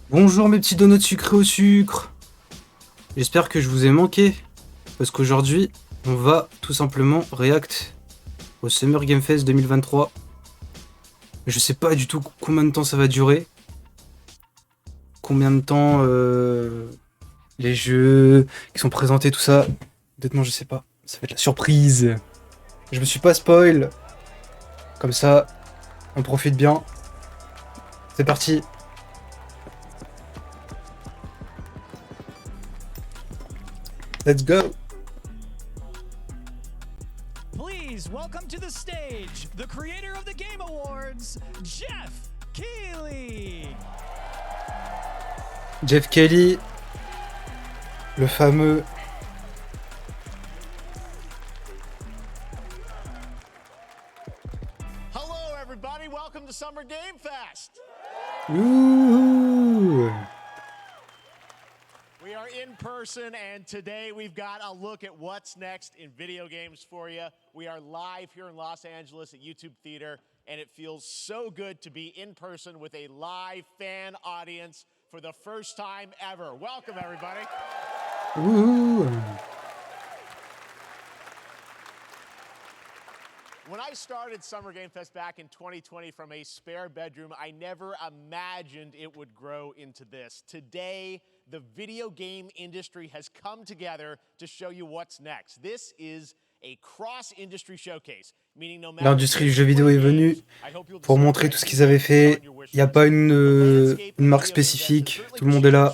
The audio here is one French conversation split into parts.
Bonjour mes petits donuts sucrés au sucre. J'espère que je vous ai manqué, parce qu'aujourd'hui, on va tout simplement react au Summer Game Fest 2023. Je sais pas du tout combien de temps ça va durer, combien de temps les jeux qui sont présentés, tout ça. Honnêtement, je sais pas. Ça va être la surprise. Je me suis pas spoil. Comme ça, on profite bien. C'est parti. Let's go. Please welcome to the stage the creator of the Game Awards, Jeff Keighley. Jeff Keighley, le fameux. Hello, everybody. Welcome to Summer Game Fest. Ouh. We are in person, and today we've got a look at what's next in video games for you. We are live here in Los Angeles at YouTube Theater, and it feels so good to be in person with a live fan audience for the first time ever. Welcome, everybody. Ouh. When I started Summer Game Fest back in 2020 from a spare bedroom, I never imagined it would grow into this. Today, the video game industry has come together to show you what's next. This is a cross-industry showcase, meaning no matter L'industrie du jeu vidéo est venue pour montrer tout ce qu'ils avaient fait. Il n'y a pas une marque spécifique, tout le monde est là.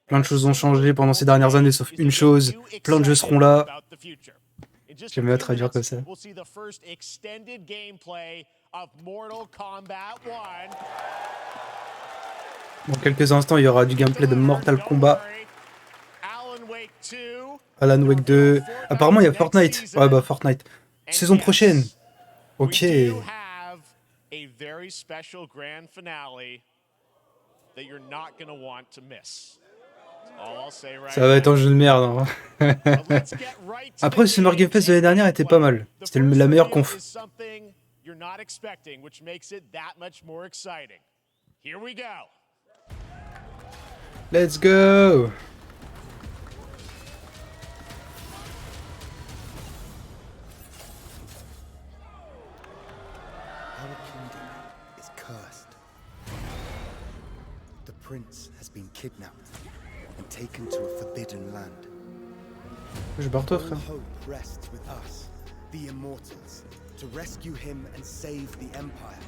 Plein de choses ont changé pendant ces dernières années, sauf une chose, plein de jeux seront là. J'aime bien traduire comme ça. Dans quelques instants, il y aura du gameplay de Mortal Kombat. Alan Wake 2. Apparemment, il y a Fortnite. Ouais, bah Fortnite. Saison prochaine. Ok. Ça va être un jeu de merde. Hein. Après, le Summer Game Fest de l'année dernière était pas mal. C'était la meilleure conf. Let's go! Our kingdom is cursed. The prince has been kidnapped and taken to a forbidden land. Je barre toi, frère. All hope rests with us, the immortals, to rescue him and save the empire.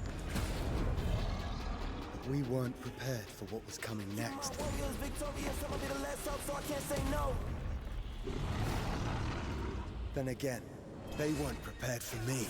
But we weren't prepared for what was coming next. Then again, they weren't prepared for me.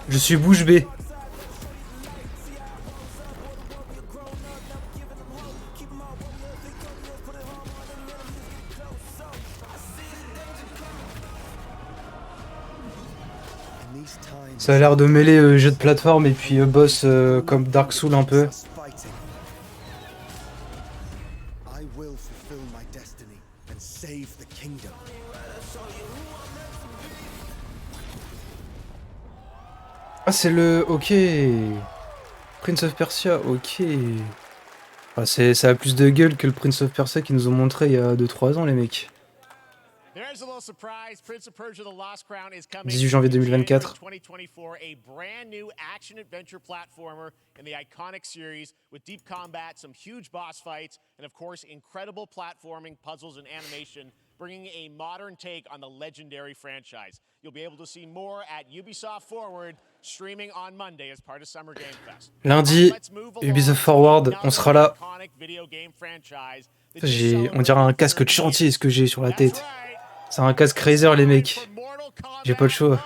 Je suis bouche bée. Ça a l'air de mêler jeu de plateforme et puis boss comme Dark Souls un peu. Ah, c'est le... Ok. Prince of Persia, ok. Ah, ça a plus de gueule que le Prince of Persia qu'ils nous ont montré il y a 2-3 ans, les mecs. 18 janvier 2024. A brand new action adventure platformer in the iconic series with deep combat, some huge boss fights, and of course incredible platforming, puzzles, and animation, bringing a modern take on the legendary franchise. You'll be able to see more at Ubisoft Forward, streaming on Monday as part of Summer Game Fest. Lundi, Ubisoft Forward, on sera là. On dirait un casque de chantier ce que j'ai sur la tête. C'est un casque Razer, les mecs. J'ai pas le choix.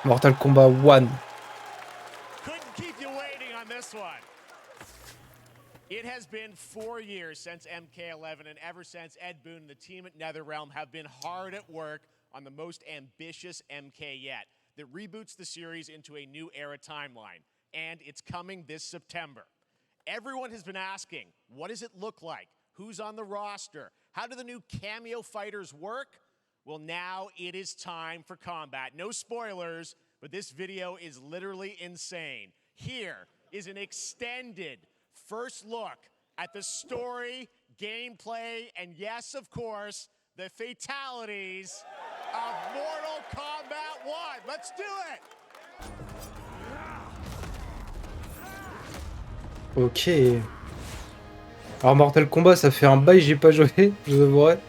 Mortal Kombat 1. Couldn't keep you waiting on this one. It has been 4 years since MK11, and ever since, Ed Boon and the team at NetherRealm have been hard at work on the most ambitious MK yet that reboots the series into a new era timeline, and it's coming this September. Everyone has been asking, what does it look like? Who's on the roster? How do the new cameo fighters work? Well, now it is time for combat. No spoilers, but this video is literally insane. Here is an extended first look at the story, gameplay, and yes, of course, the fatalities of Mortal Kombat 1. Let's do it! Ok. Alors Mortal Kombat, ça fait un bail, j'ai pas joué, je vous avouerai.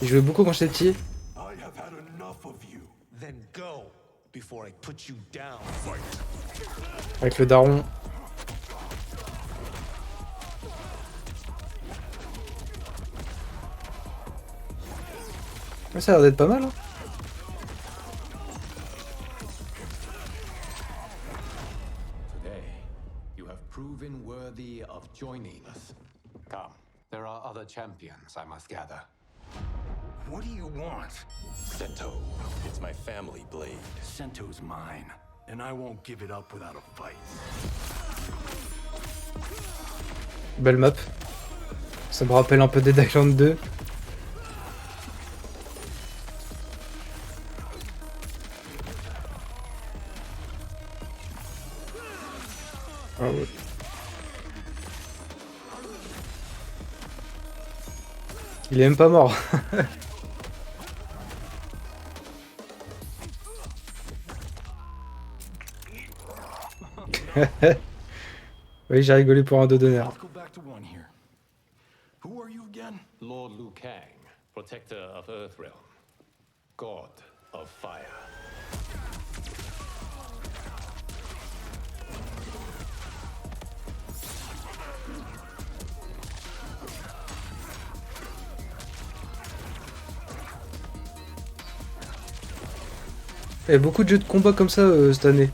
J'ai joué beaucoup quand j'étais petit. I have had enough of you. Then go before I put you down. Avec le daron. Ça a l'air d'être pas mal, hein. Today, you have proven worthy of joining us. Come, there are other champions I must gather. What do you want? Sento. It's my family blade. Sento's mine, and I won't give it up without a fight. Belle map. Ça me rappelle un peu Dead Island 2. Ah ouais. Il est même pas mort. Oui, j'ai rigolé pour un dos d'honneur. Let's go back to one here. Who are you again? Lord Liu Kang, protector of Earthrealm, god of fire. Il y a beaucoup de jeux de combat comme ça cette année.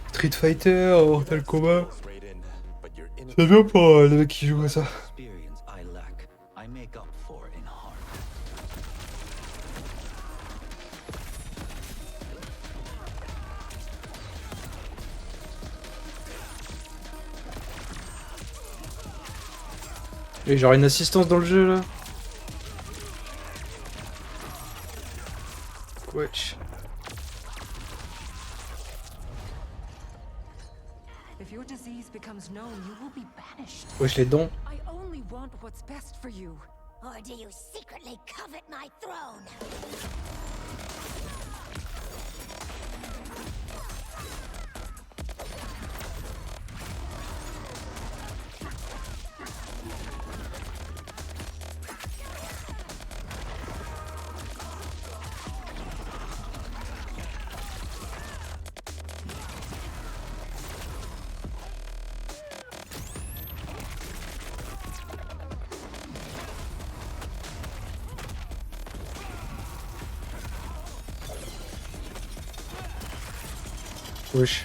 Street Fighter, Mortal Kombat. Straight in, but you're in C'est bien pour les mecs qui jouent à ça. Experience I lack, I make up for in heart. Et genre une assistance dans le jeu là. Wesh. If your disease becomes known, you will be banished. Wesh les dons. I only want what's best for you. Or do you secretly covet my throne? Wesh.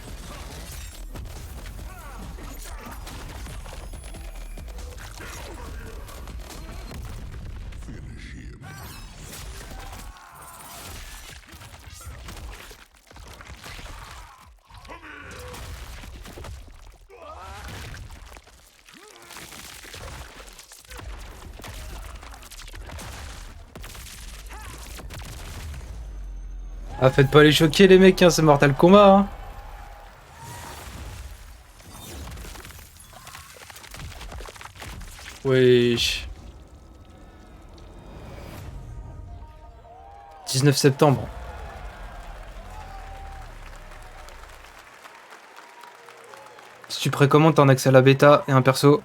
Ah, faites pas les choquer les mecs, hein, c'est Mortal Kombat, hein. Wesh. 19 septembre. Si tu précommandes, t'as un accès à la bêta et un perso.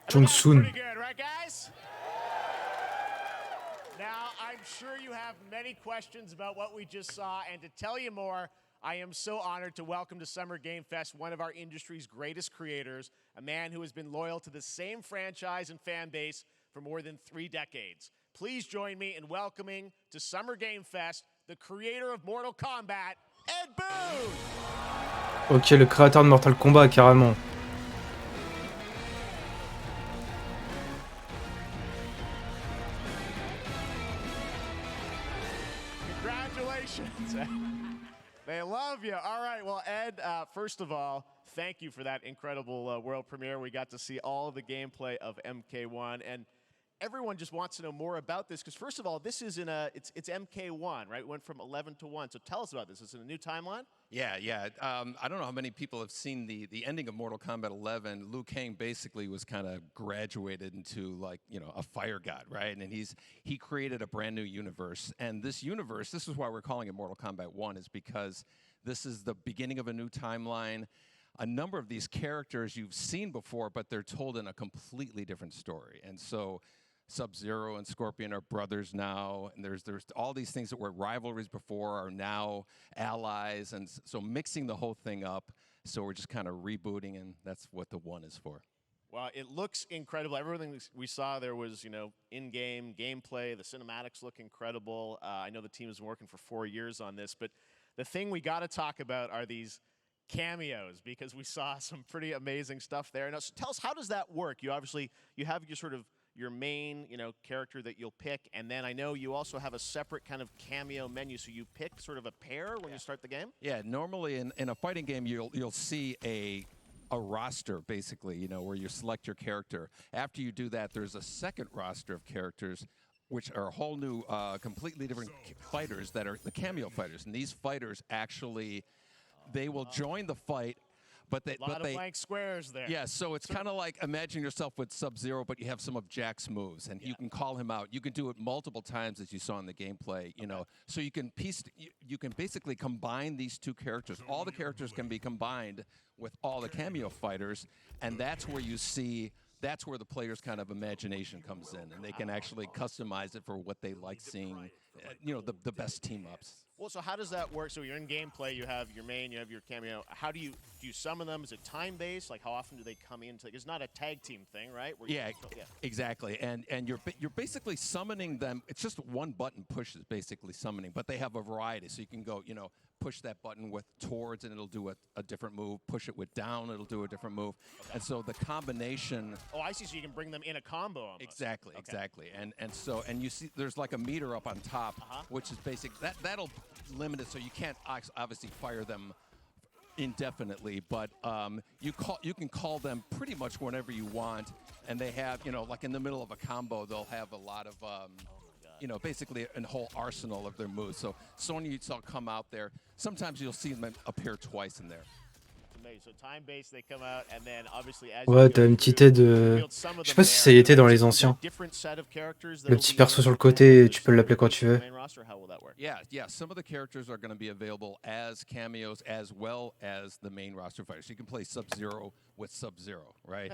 Jong-soon. Pretty good, right, guys? Now, I'm sure you have many questions about what we just saw, and to tell you more, I am so honored to welcome to Summer Game Fest one of our industry's greatest creators, a man who has been loyal to the same franchise and fan base for more than 3 decades. Please join me in welcoming to Summer Game Fest the creator of Mortal Kombat, Ed Boon. Ok, le créateur de Mortal Kombat, carrément. Congratulations. They love you. All right, well, Ed, first of all, thank you for that incredible world premiere. We got to see all of the gameplay of MK1, and everyone just wants to know more about this, because first of all, this is it's MK1, right? It went from 11 to 1, so tell us about this. Is it a new timeline? Yeah. I don't know how many people have seen the ending of Mortal Kombat 11. Liu Kang basically was kind of graduated into, like, you know, a fire god, right? And he created a brand new universe. And this universe, this is why we're calling it Mortal Kombat 1, is because this is the beginning of a new timeline. A number of these characters you've seen before, but they're told in a completely different story. And so Sub-Zero and Scorpion are brothers now, and there's all these things that were rivalries before are now allies, and so mixing the whole thing up. So we're just kind of rebooting, and that's what the 1 is for. Well, it looks incredible. Everything we saw there was, you know, in-game gameplay. The cinematics look incredible. I know the team has been working for 4 years on this, but the thing we got to talk about are these cameos, because we saw some pretty amazing stuff there. Now, so tell us, how does that work? You have your sort of your main, you know, character that you'll pick, and then I know you also have a separate kind of cameo menu, so you pick sort of a pair when you start the game? Yeah, normally in a fighting game, you'll see a roster, basically, you know, where you select your character. After you do that, there's a second roster of characters, which are a whole new, completely different fighters that are the cameo fighters. And these fighters actually, they will join the fight, but they... A lot of blank squares there. Yeah, so it's kind of like, imagine yourself with Sub-Zero, but you have some of Jack's moves, and you can call him out. You can do it multiple times, as you saw in the gameplay, you know. So you can basically combine these two characters. All the characters can be combined with all the cameo fighters, and that's where you see... That's where the player's kind of imagination comes in, and they can actually customize it for what they like seeing, you know, the best team-ups. Well, so how does that work? So you're in gameplay, you have your main, you have your cameo. How do you summon them? Is it time-based? Like, how often do they come in? It's not a tag team thing, right? Exactly. And you're basically summoning them. It's just one button push is basically summoning, but they have a variety. So you can go, you know, push that button with towards, and it'll do a different move. Push it with down, it'll do a different move. And so the combination... Oh, I see. So you can bring them in a combo almost. Exactly. And you see there's like a meter up on top, which is basic. That'll limit it, so you can't obviously fire them indefinitely, but you can call them pretty much whenever you want, and they have, you know, like in the middle of a combo, they'll have a lot of you know, basically a whole arsenal of their moves. So Sonya, you saw come out there. Sometimes you'll see them appear twice in there. So time-based, they come out, and then obviously as Ouais, t'as une petite tête de... Je sais pas si ça y était dans les anciens. Le petit perso sur le côté, tu peux l'appeler quand tu veux. Yeah. Some of the characters are going to be available as cameos as well as the main roster fighters. You can play Sub-Zero with Sub-Zero, right?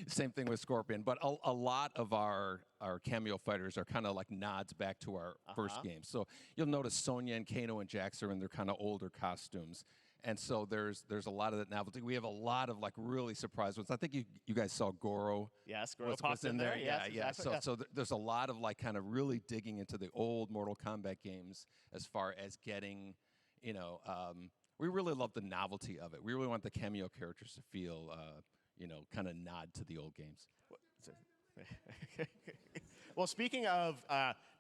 Same thing with Scorpion. But a lot of our cameo fighters are kind of like nods back to our first game. So you'll notice Sonya and Kano and Jax are in their kind of older costumes. And so there's a lot of that novelty. We have a lot of like really surprise ones. I think you guys saw Goro. Yes, Goro popped in there. Yeah. Exactly. So there's a lot of like kind of really digging into the old Mortal Kombat games as far as getting, you know, we really love the novelty of it. We really want the cameo characters to feel, you know, kind of nod to the old games. Well, speaking of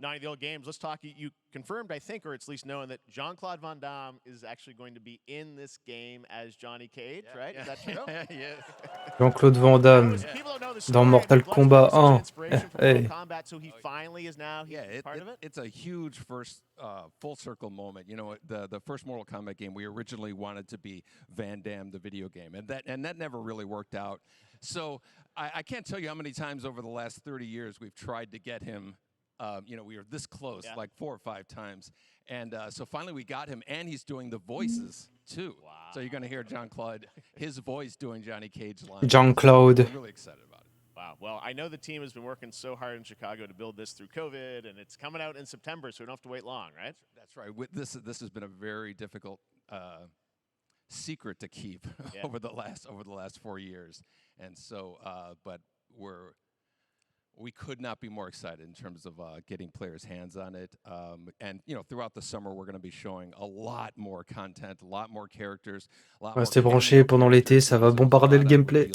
not the old games, let's talk. You confirmed, I think, or it's at least known, that Jean-Claude Van Damme is actually going to be in this game as Johnny Cage, right? Is that true? Jean-Claude Van Damme dans Mortal Kombat 1. Hey. So he finally is now part of it? It's a huge first full circle moment. You know, the first Mortal Kombat game, we originally wanted to be Van Damme, the video game, and that never really worked out. So I can't tell you how many times over the last 30 years we've tried to get him. You know, we were this close, like 4 or 5 times. And so finally we got him, and he's doing the voices, too. Wow. So you're going to hear Jean-Claude, his voice doing Johnny Cage lines. Jean-Claude. I'm really excited about it. Wow. Well, I know the team has been working so hard in Chicago to build this through COVID, and it's coming out in September, so we don't have to wait long, right? That's right. This has been a very difficult secret to keep over the last 4 years. And so, but we're we could not be more excited in terms of getting players' hands on it. And throughout the summer, we're going to be showing a lot more content, a lot more characters, a lot more. Restez branchés pendant l'été, ça va bombarder le gameplay.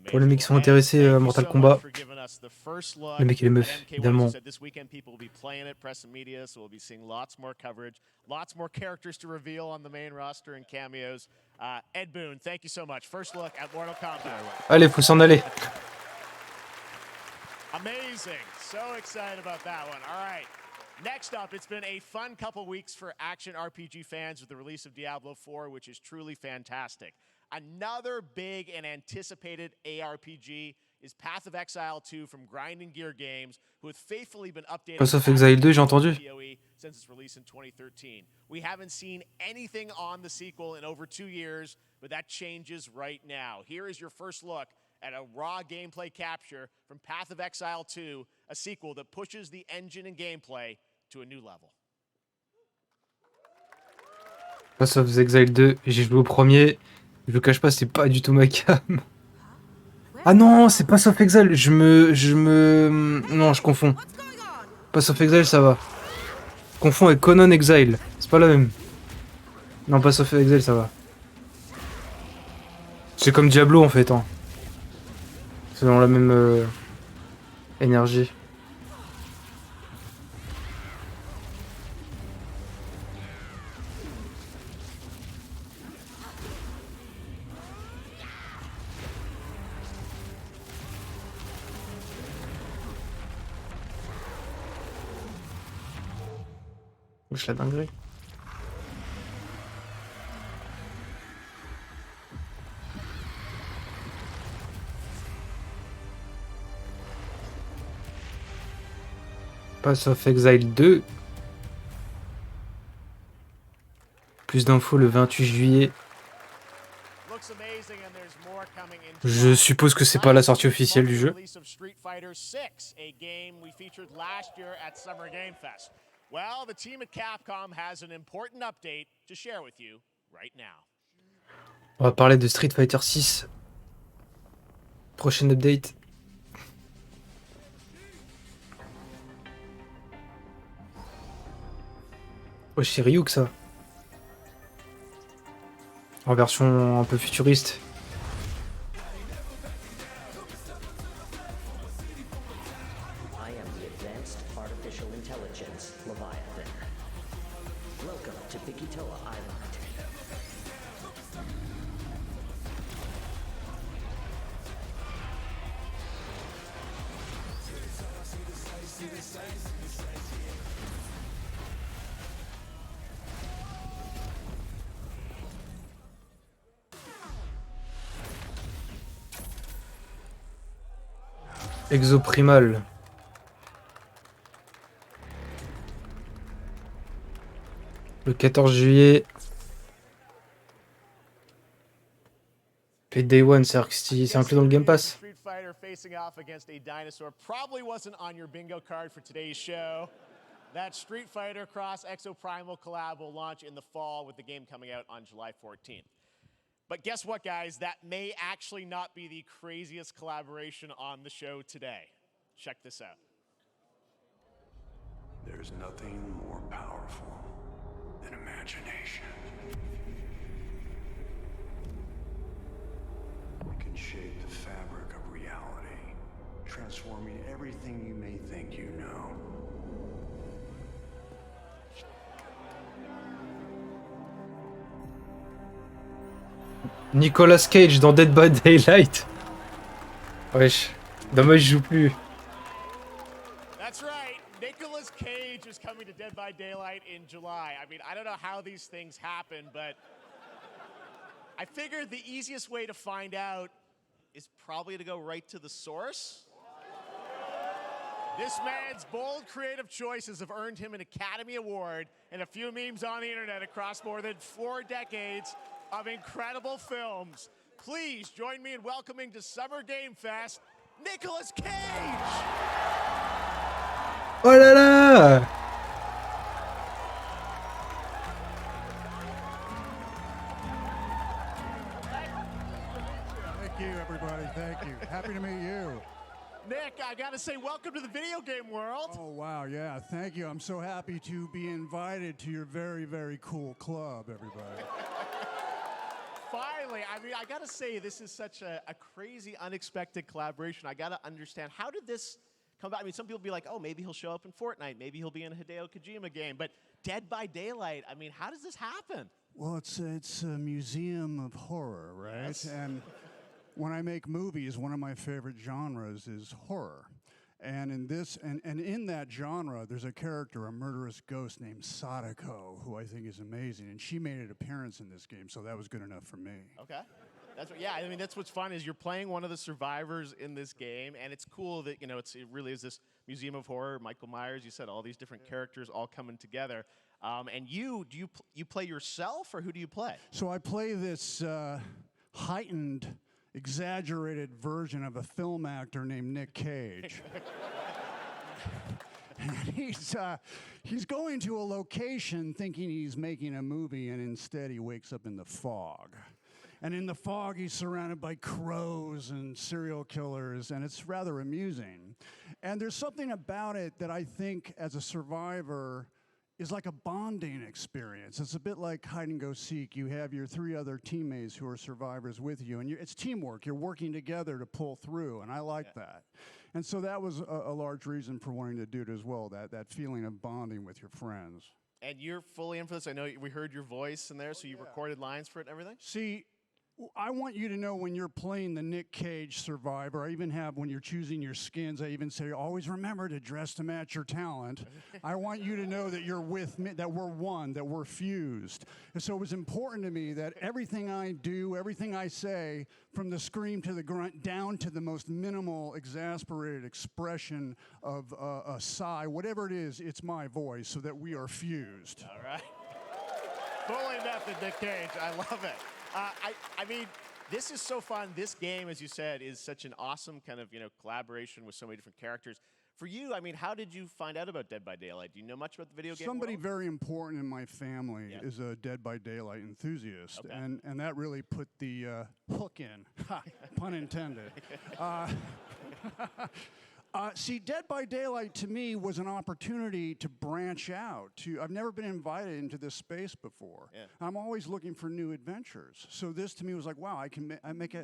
Pour les mecs qui sont intéressés à Mortal Kombat, le mec et les meufs, évidemment. This weekend, people will be playing it, press and media, so we'll be seeing lots more coverage, lots more characters to reveal on the main roster and cameos. Ed Boon, thank you so much. First look at Mortal Kombat. Allez, faut s'en aller. Amazing. So excited about that one. All right. Next up, it's been a fun couple weeks for action RPG fans with the release of Diablo 4, which is truly fantastic. Another big and anticipated ARPG is Path of Exile 2 from Grinding Gear Games, who has faithfully been updating Path of Exile 2, j'ai entendu. Since its release in 2013. We haven't seen anything on the sequel in over 2 years, but that changes right now. Here is your first look at a raw gameplay capture from Path of Exile 2, a sequel that pushes the engine and gameplay to a new level. Path of Exile 2, j'ai joué au premier. Je vous cache pas, c'est pas du tout ma cam. Ah non, c'est Path of Exile. Non, je confonds. Path of Exile, ça va. Je confonds avec Conan Exile. C'est pas la même. Non, Path of Exile, ça va. C'est comme Diablo en fait, hein. C'est dans la même énergie. Wesh la dinguerie. Path of Exile 2. Plus d'infos le 28 juillet. Je suppose que c'est pas la sortie officielle du jeu. Well, the team at Capcom has an important update to share with you right now. On va parler de Street Fighter 6. Prochaine update. Oh, c'est Ryuk ça. En version un peu futuriste. Exoprimal. Le 14 juillet. Et Day One, c'est inclus dans le Game Pass. Street Fighter facing off against a dinosaur probably wasn't on your bingo card for today's show. That Street Fighter Cross Exoprimal collab will launch in the fall with the game coming out on July 14th. But guess what, guys? That may actually not be the craziest collaboration on the show today. Check this out. There's nothing more powerful than imagination. It can shape the fabric of reality, transforming everything you may think you know. Nicolas Cage dans Dead by Daylight. Wesh, dommage je joue plus. That's right. Nicolas Cage is coming to Dead by Daylight in July. I mean, I don't know how these things happen, but I figured the easiest way to find out is probably to go right to the source. This man's bold creative choices have earned him an Academy Award and a few memes on the internet across more than 4 decades of incredible films. Please join me in welcoming to Summer Game Fest, Nicolas Cage! Oh là là! Thank you, everybody. Thank you. Happy to meet you. Nick, I gotta to say welcome to the video game world. Oh, wow, yeah, thank you. I'm so happy to be invited to your very, very cool club, everybody. Finally, I mean, I got to say, this is such a crazy, unexpected collaboration. I got to understand, how did this come about? I mean, some people be like, oh, maybe he'll show up in Fortnite. Maybe he'll be in a Hideo Kojima game. But Dead by Daylight, I mean, how does this happen? Well, it's a museum of horror, right? Yes. And when I make movies, one of my favorite genres is horror. And in this, and in that genre, there's a character, a murderous ghost named Sadako, who I think is amazing. And she made an appearance in this game, so that was good enough for me. Okay. That's what, yeah, I mean, that's what's fun is you're playing one of the survivors in this game, and it's cool that, you know, it really is this museum of horror. Michael Myers, you said all these different characters all coming together. And you play yourself, or who do you play? So I play this heightened, exaggerated version of a film actor named Nick Cage. And he's going to a location thinking he's making a movie, and instead he wakes up in the fog. And in the fog, he's surrounded by crows and serial killers, and it's rather amusing. And there's something about it that I think, as a survivor, is like a bonding experience. It's a bit like hide and go seek. You have your 3 other teammates who are survivors with you, and it's teamwork. You're working together to pull through, and I like that. And so that was a large reason for wanting to do it as well, that feeling of bonding with your friends. And you're fully in for this. I know we heard your voice in there, so you recorded lines for it and everything? See, I want you to know when you're playing the Nick Cage survivor, I even have, when you're choosing your skins, I even say, always remember to dress to match your talent. I want you to know that you're with me, that we're one, that we're fused. And so it was important to me that everything I do, everything I say, from the scream to the grunt, down to the most minimal, exasperated expression of a sigh, whatever it is, it's my voice, so that we are fused. All right. Fully method, Nick Cage. I love it. I mean, this is so fun. This game, as you said, is such an awesome kind of, collaboration with so many different characters. For you, I mean, how did you find out about Dead by Daylight? Do you know much about the video game Somebody world? very important in my family is a Dead by Daylight enthusiast, Okay. and that really put the hook in, ha, pun intended. See, Dead by Daylight to me was an opportunity to branch out. I've never been invited into this space before. Yeah. I'm always looking for new adventures. So this to me was like, wow, I can make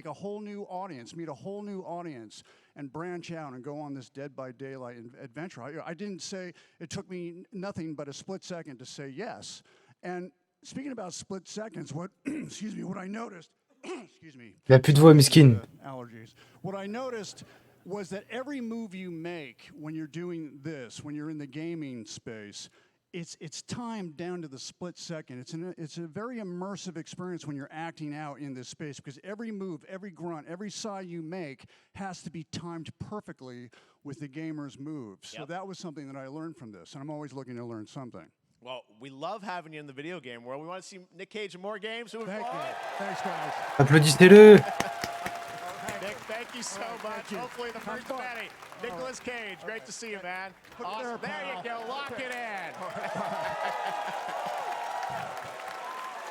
a whole new audience, meet a whole new audience, and branch out and go on this Dead by Daylight adventure. I didn't say, it took me nothing but a split second to say yes. And speaking about split seconds, excuse me, what I noticed, excuse me. Il a plus de voix, miskin. Allergies. What I noticed was that every move you make when you're doing this, when you're in the gaming space, it's timed down to the split second. It's a very immersive experience when you're acting out in this space, because every move, every grunt, every sigh you make has to be timed perfectly with the gamer's moves. So that was something that I learned from this, and I'm always looking to learn something. Well, we love having you in the video game world. We want to see Nick Cage in more games. Thank you. Thanks, guys. Applaudissez-le. Nick, thank you so much. Hopefully the first of many. Nicolas Cage, great to see you, man. Awesome. There you go. Lock it in.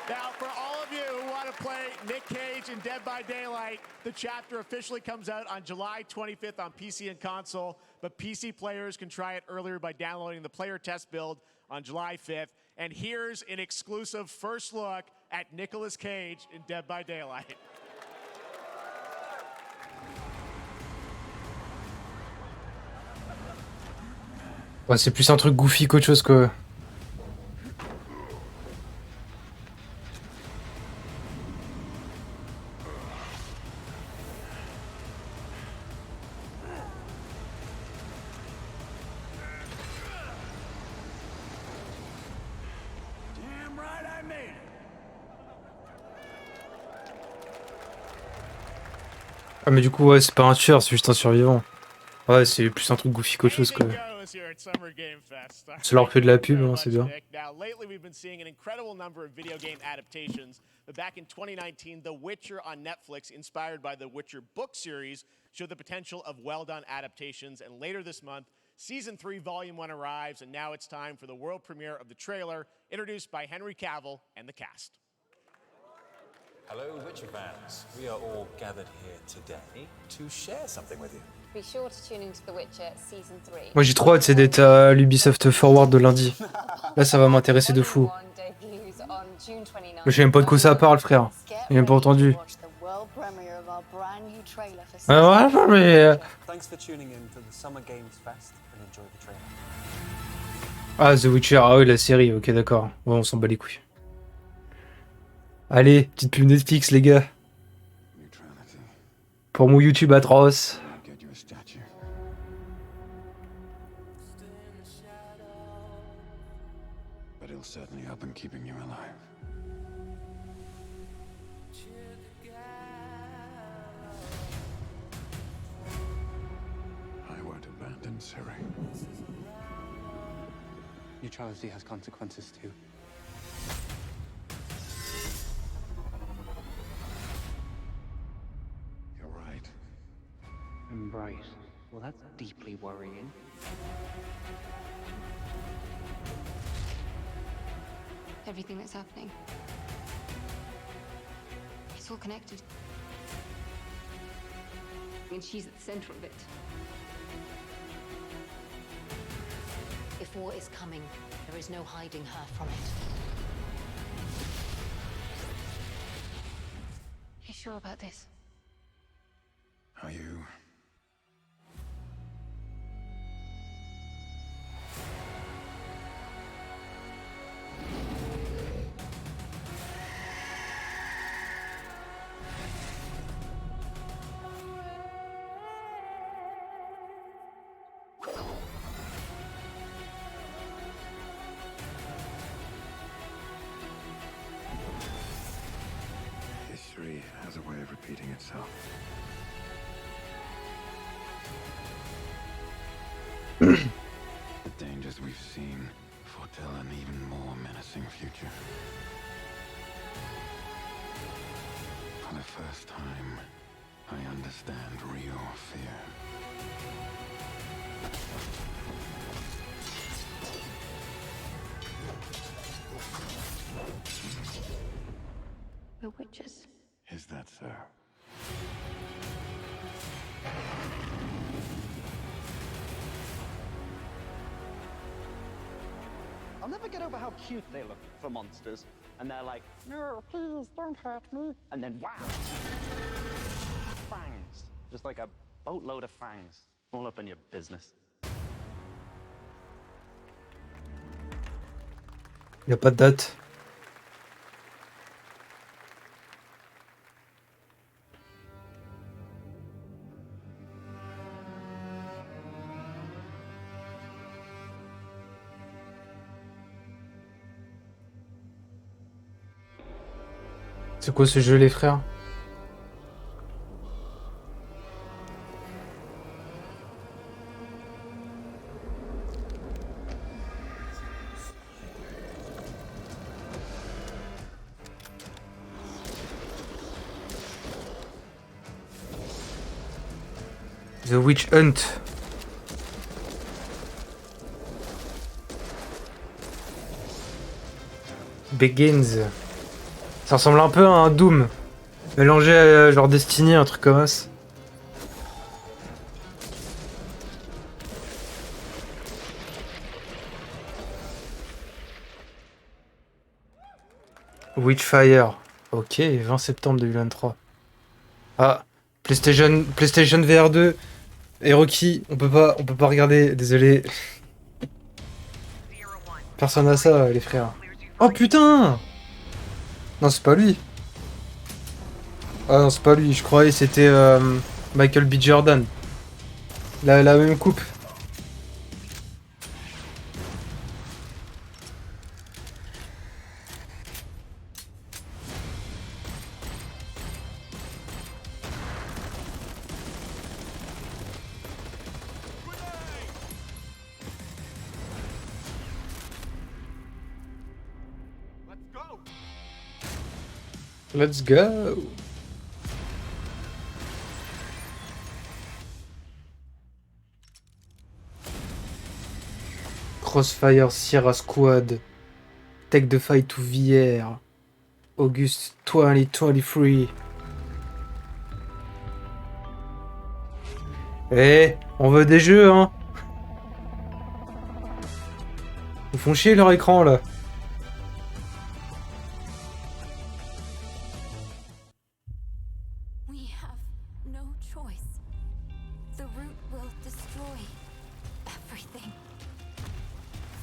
Now, for all of you who want to play Nick Cage in Dead by Daylight, the chapter officially comes out on July 25th on PC and console, but PC players can try it earlier by downloading the player test build on July 5th. And here's an exclusive first look at Nicolas Cage in Dead by Daylight. Ouais, c'est plus un truc goofy qu'autre chose, quoi. Ah, mais du coup, ouais, c'est pas un tueur, c'est juste un survivant. Ouais, c'est plus un truc goofy qu'autre chose, quoi. Ça leur fait de la pub, hein, c'est bien. Now, lately we've been seeing an incredible number of video game adaptations. But back in 2019, The Witcher on Netflix, inspired by the Witcher book series, showed the potential of well-done adaptations. And later this month, Season 3, Volume 1 arrives, and now it's time for the world premiere of the trailer, introduced by Henry Cavill and the cast. Hello, Witcher fans. We are all gathered here today to share something with you. Be sure to tune into The Witcher Season 3. Moi j'ai trop hâte c'est d'être à l'Ubisoft Forward de lundi. Là ça va m'intéresser de fou. Mais je sais même pas de quoi ça parle frère. J'ai même pas entendu. Ah ouais mais... Ah The Witcher, ah oui la série, ok d'accord. Bon on s'en bat les couilles. Allez, petite pub Netflix les gars. Pour mon YouTube atroce. But he'll certainly help in keeping you alive. I won't abandon Ciri. Neutrality has consequences too. You're right. I'm right. Well, that's deeply worrying. Everything that's happening. It's all connected. And she's at the center of it. If war is coming, there is no hiding her from it. You sure about this? Are you? History has a way of repeating itself. The dangers we've seen foretell an even more menacing future. For the first time, I understand real fear. We're witches. Is that so? I'll never get over how cute they look for monsters. And they're like, no, please don't hurt me. And then wow! Fangs. Just like a boatload of fangs. All up in your business. Y a pas de date. C'est quoi ce jeu les frères? The Witch Hunt. Begins. Ça ressemble un peu à un Doom. Mélangé à genre Destiny, un truc comme ça. Witchfire. Ok, 20 septembre 2023. Ah, PlayStation VR 2 et Rocky, on peut pas regarder, désolé. Personne n'a ça, les frères. Oh putain! Non, c'est pas lui. Ah non, c'est pas lui, je croyais que c'était Michael B. Jordan. La même coupe. Let's go. Crossfire Sierra Squad. Take the fight to VR. August 2023. Eh, on veut des jeux, hein. Ils font chier leur écran, là. We have no choice. The root will destroy everything.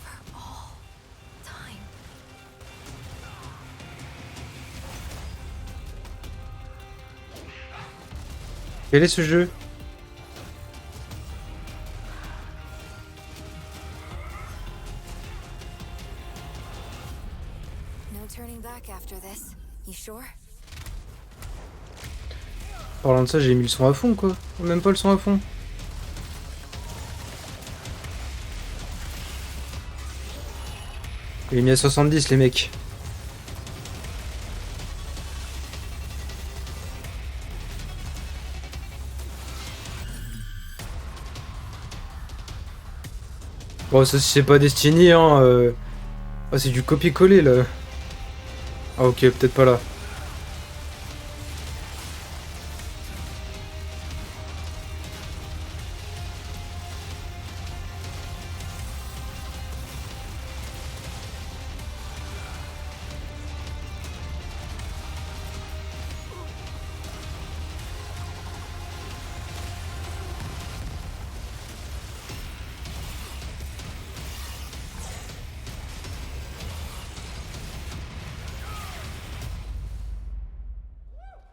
For all time. Quel est ce jeu? No turning back after this. You sure? Parlant de ça, j'ai mis le son à fond, quoi. Même pas le son à fond. Il est mis à 70, les mecs. Bon, ça, c'est pas Destiny, hein. Ah, c'est du copier-coller, là. Ah, ok, peut-être pas là.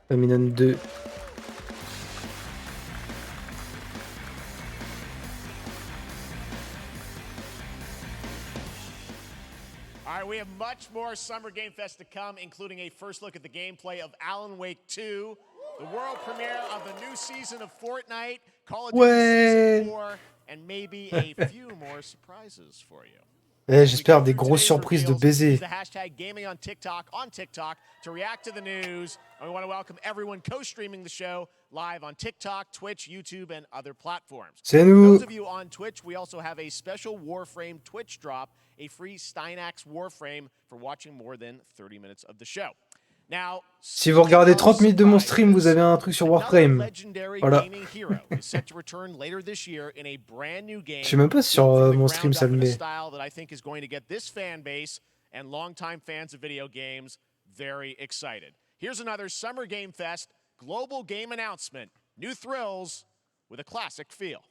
Terminal 2. All right, we have much more Summer Game Fest to come, including a first look at the gameplay of Alan Wake 2, the world premiere of the new season of Fortnite, Call of Duty Season 4, and maybe a few more surprises for you. Eh, j'espère des grosses surprises de baiser. The hashtag gaming on TikTok to react to the news. And we want to welcome everyone co-streaming the show live on TikTok, Twitch, YouTube, and other platforms. C'est nous. Those of you on Twitch, we also have a special Warframe Twitch drop, a free Steinax Warframe for watching more than 30 minutes of the show. Now, si vous regardez 30 minutes de mon stream, vous avez un truc sur Warframe. Voilà. Je sais même pas si sur mon stream ça le met. And longtime fans of video games very excited. Here's another Summer Game Fest global game announcement. New thrills with a classic feel.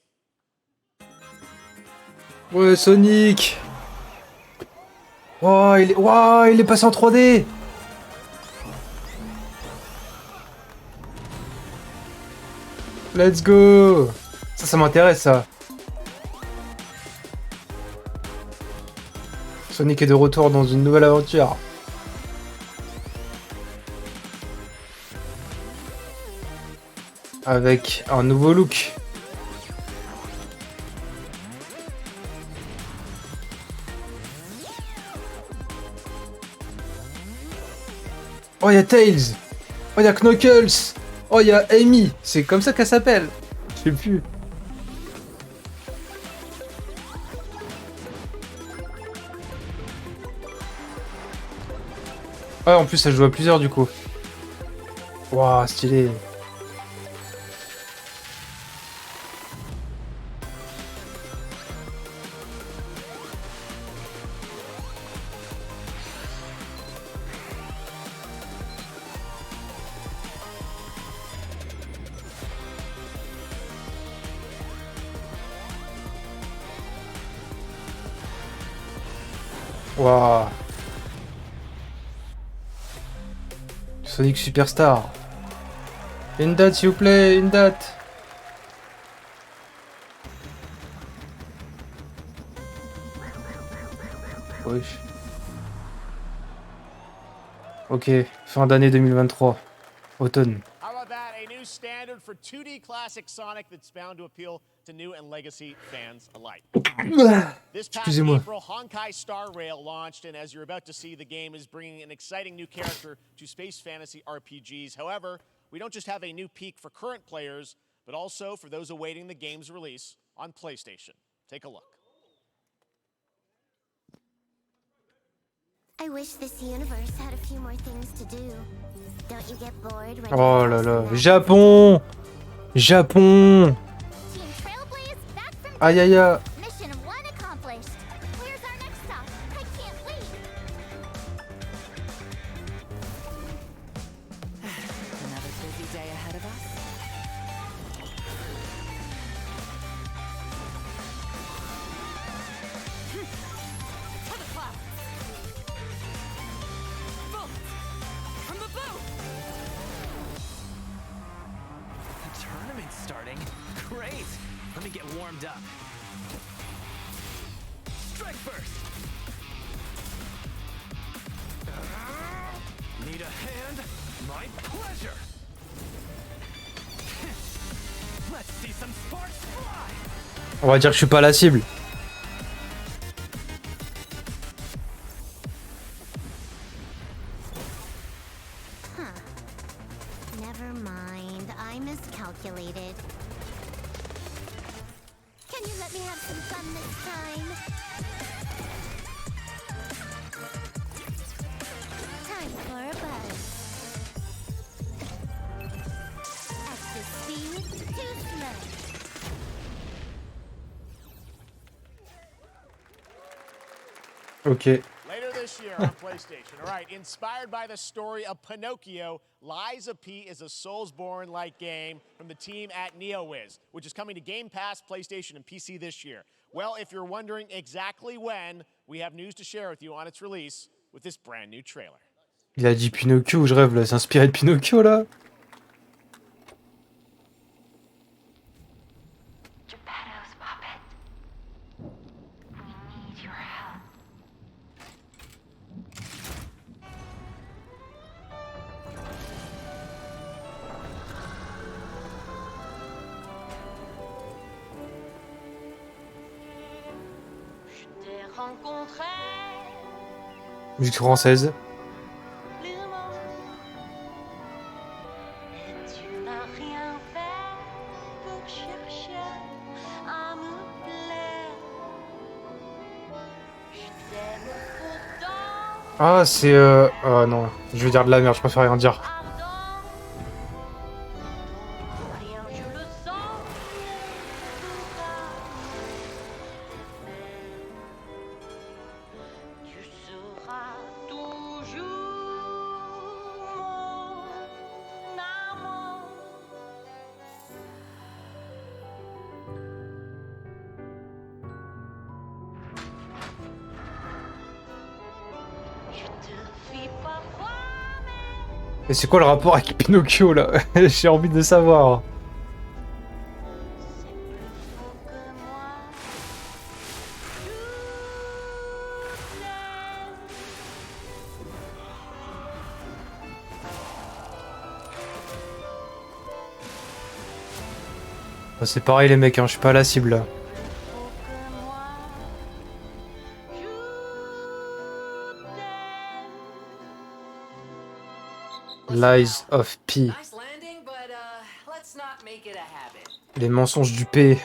Ouais, Sonic. Oh, il est passé en 3D. Let's go. Ça m'intéresse, ça. Sonic est de retour dans une nouvelle aventure. Avec un nouveau look. Oh, il y a Tails. Oh, il y a Knuckles. Oh, il y a Amy. C'est comme ça qu'elle s'appelle. Je sais plus. Ouais, en plus, ça joue à plusieurs, du coup. Waouh, stylé. Waouh. Sonic Superstar. Une date, s'il vous plaît, une date. Wesh. Ok, fin d'année 2023. Automne. How about that? A new standard for 2D classic Sonic that's bound to appeal to new and legacy fans alike. This past April, Honkai Star Rail launched, and as you're about to see, the game is bringing an exciting new character to space fantasy RPGs. However, we don't just have a new peak for current players, but also for those awaiting the game's release on PlayStation. Take a look. I wish this universe had a few more things to do. Don't you get bored when Oh là là, Japon! Japon! Aïe aïe aïe. Mission 1 accomplished. Where's our next stop? I can't wait. Another busy day ahead of us. To the cloud. Bullets from the boat. The tournament's starting. Great. Let me get warmed up. Strike first. Need a hand? My pleasure. Let's see some sparks fly. On va dire que je suis pas la cible. Never mind. I miscalculated. Can you let me have some fun this time? Time for a buzz. Extra speed, too slow. Ok. Later this year on PlayStation. All right, inspired by the story of Pinocchio, Lies of P is a Soulsborne-like game from the team at NeoWiz, which is coming to Game Pass, PlayStation, and PC this year. Well, if you're wondering exactly when, we have news to share with you on its release with this brand new trailer. Il a dit Pinocchio, je rêve là, c'est inspiré de Pinocchio là. Geppetto's puppet. We need your help. Je t'ai rencontré. Musique française. Tu n'as rien fait pour chercher à me plaire. Je t'aime pourtant. Ah c'est ah non, je vais dire de la merde, je préfère rien dire. Rien, je le sens. Tu seras toujours mon amour. Je te fais parfois. Et c'est quoi le rapport avec Pinocchio là? J'ai envie de savoir. Bah, c'est pareil les mecs, hein, je suis pas la cible là. Lies of P. Nice landing, but let's not make it a habit. Les mensonges du P.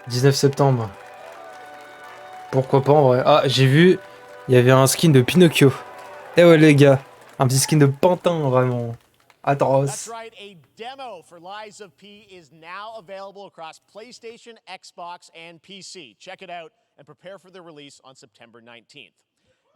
19 septembre. Pourquoi pas en vrai. Ah, j'ai vu, il y avait un skin de Pinocchio. Eh ouais les gars, un petit skin de pantin vraiment. Atroce. That's right, a demo for Lies of P is now available across PlayStation, Xbox, and PC. Check it out and prepare for the release on September 19th.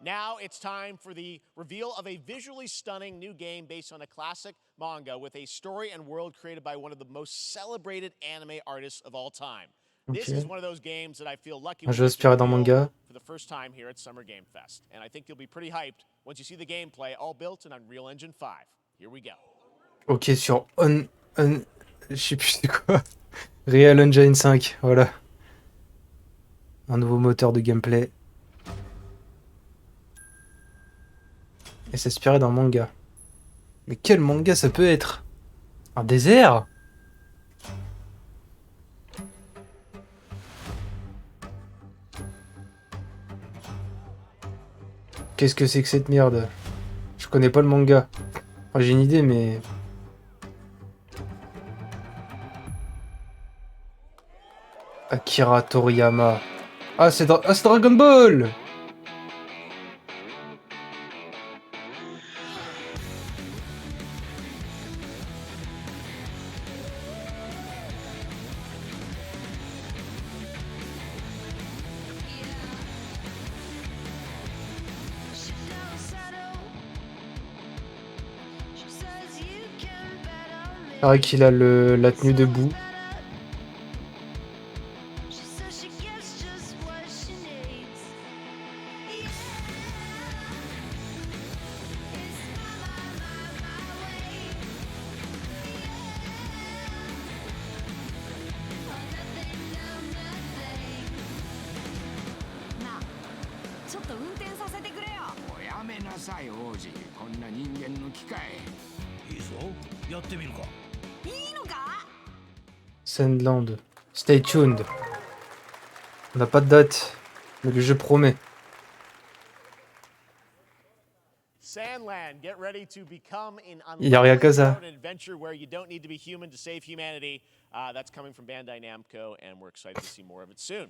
Now it's time for the reveal of a visually stunning new game based on a classic manga with a story and world created by one of the most celebrated anime artists of all time. This is one of those games that I feel lucky Un jeu inspiré d'un manga. for the first time here at Summer Game Fest. And I think you'll be pretty hyped once you see the gameplay, all built in Unreal Engine 5. Here we go. Ok, sur je sais plus c'est quoi. Real Engine 5, voilà. Un nouveau moteur de gameplay. Et s'inspirer d'un manga. Mais quel manga ça peut être? Un désert? Qu'est-ce que c'est que cette merde? Je connais pas le manga. Enfin, j'ai une idée, mais... Akira Toriyama. Ah, c'est Dragon Ball! Pareil qu'il a la tenue debout. Sandland. Stay tuned. On n'a pas de date, mais le jeu promet. Sandland, get ready to become an Hier, Gaza. adventure where you don't need to be human to save humanity. That's coming from Bandai Namco, and we're excited to see more of it soon.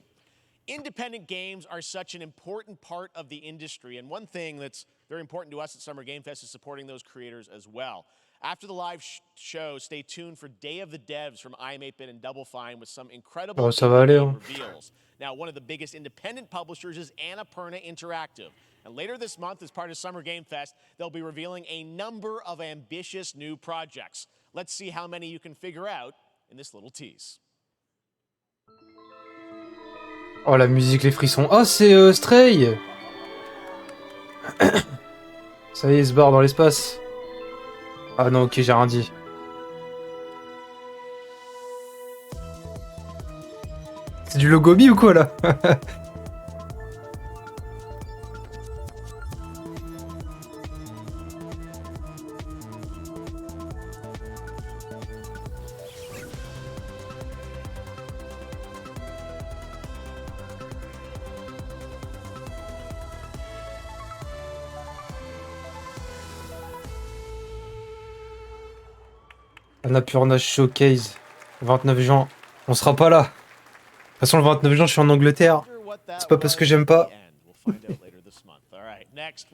Independent games are such an important part of the industry, and one thing that's very important to us at Summer Game Fest is supporting those creators as well. After the live show, stay tuned for Day of the Devs from I'm 8-Bit and Double Fine with some incredible reveals. Now, one of the biggest independent publishers is Annapurna Interactive. And later this month, as part of Summer Game Fest, they'll be revealing a number of ambitious new projects. Let's see how many you can figure out in this little tease. Oh, la musique, les frissons. Oh, c'est Stray. Ça y est, il se barre dans l'espace. Ah non, ok, j'ai rien dit. C'est du logobi ou quoi, là? Annapurna Showcase, 29 juin. On sera pas là. De toute façon, le 29 juin, je suis en Angleterre. C'est pas parce que j'aime pas. Je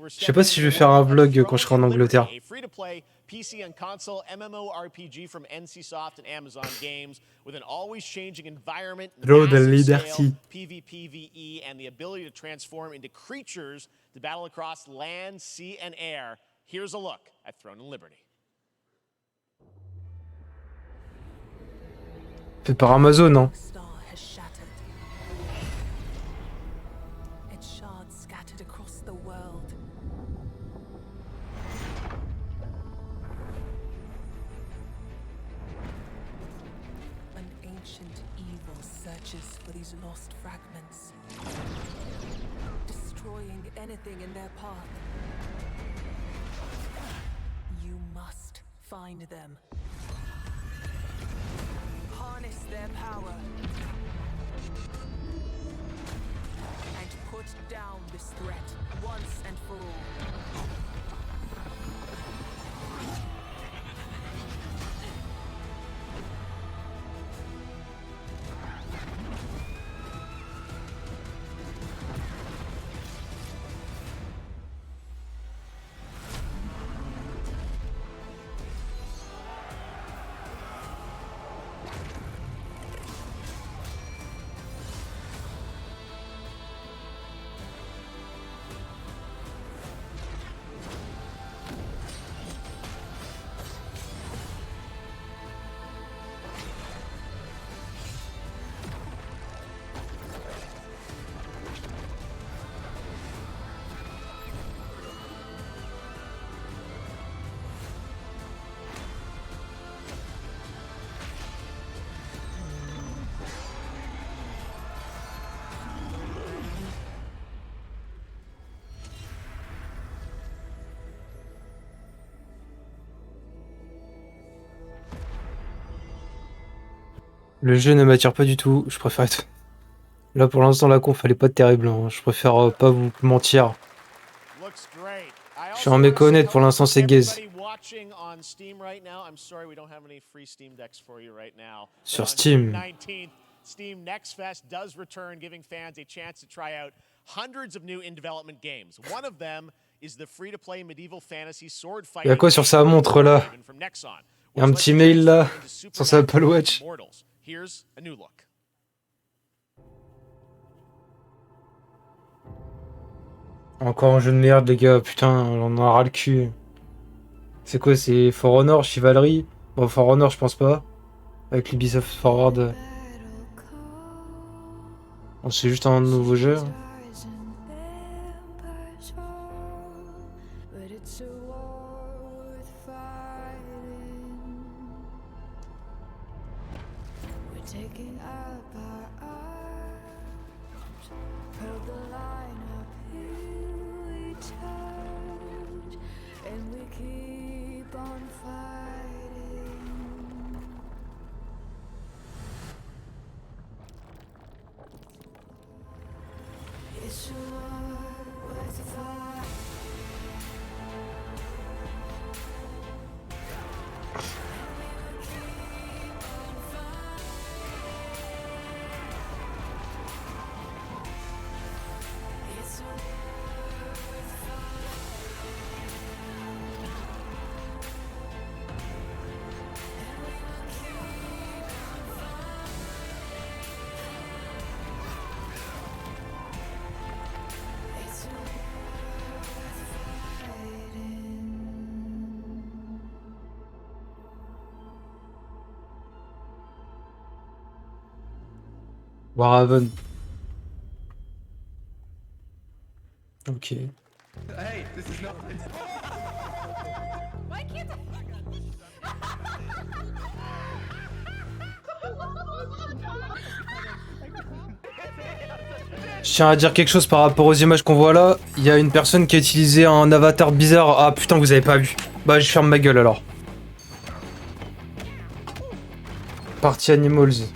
sais pas si je vais faire un vlog quand je serai en Angleterre. PC and console MMORPG from NCSoft and Amazon Games with an always changing environment, massive scale, PvPvE, and the ability to transform into creatures to battle across land, sea, and air. Here's a look at Throne and Liberty. Fait par Amazon, hein. For these lost fragments, destroying anything in their path. You must find them. Harness their power and put down this threat once and for all. Le jeu ne m'attire pas du tout, je préfère être... Là pour l'instant la conf elle est pas terrible, hein. Je préfère pas vous mentir. Je suis en méconnaître, pour l'instant c'est gaze. Sur Steam. Steam Next Fest does return, giving fans a chance to try out hundreds of new in development games. One of them is the free-to-play medieval fantasy sword fighting. Il y a quoi sur sa montre là? Il y a un petit mail là, sur sa Apple Watch. Here's a new look. Encore un jeu de merde les gars, putain, on en a ras le cul. C'est quoi, c'est For Honor, Chivalry? Bon, For Honor, je pense pas. Avec l'Ubisoft Forward. Bon, c'est juste un nouveau jeu. Hein. Warhaven. Ok. Hey, this is not. Why can't Je tiens à dire quelque chose par rapport aux images qu'on voit là. Il y a une personne qui a utilisé un avatar bizarre. Ah putain, vous avez pas vu. Bah, je ferme ma gueule alors. Party Animals.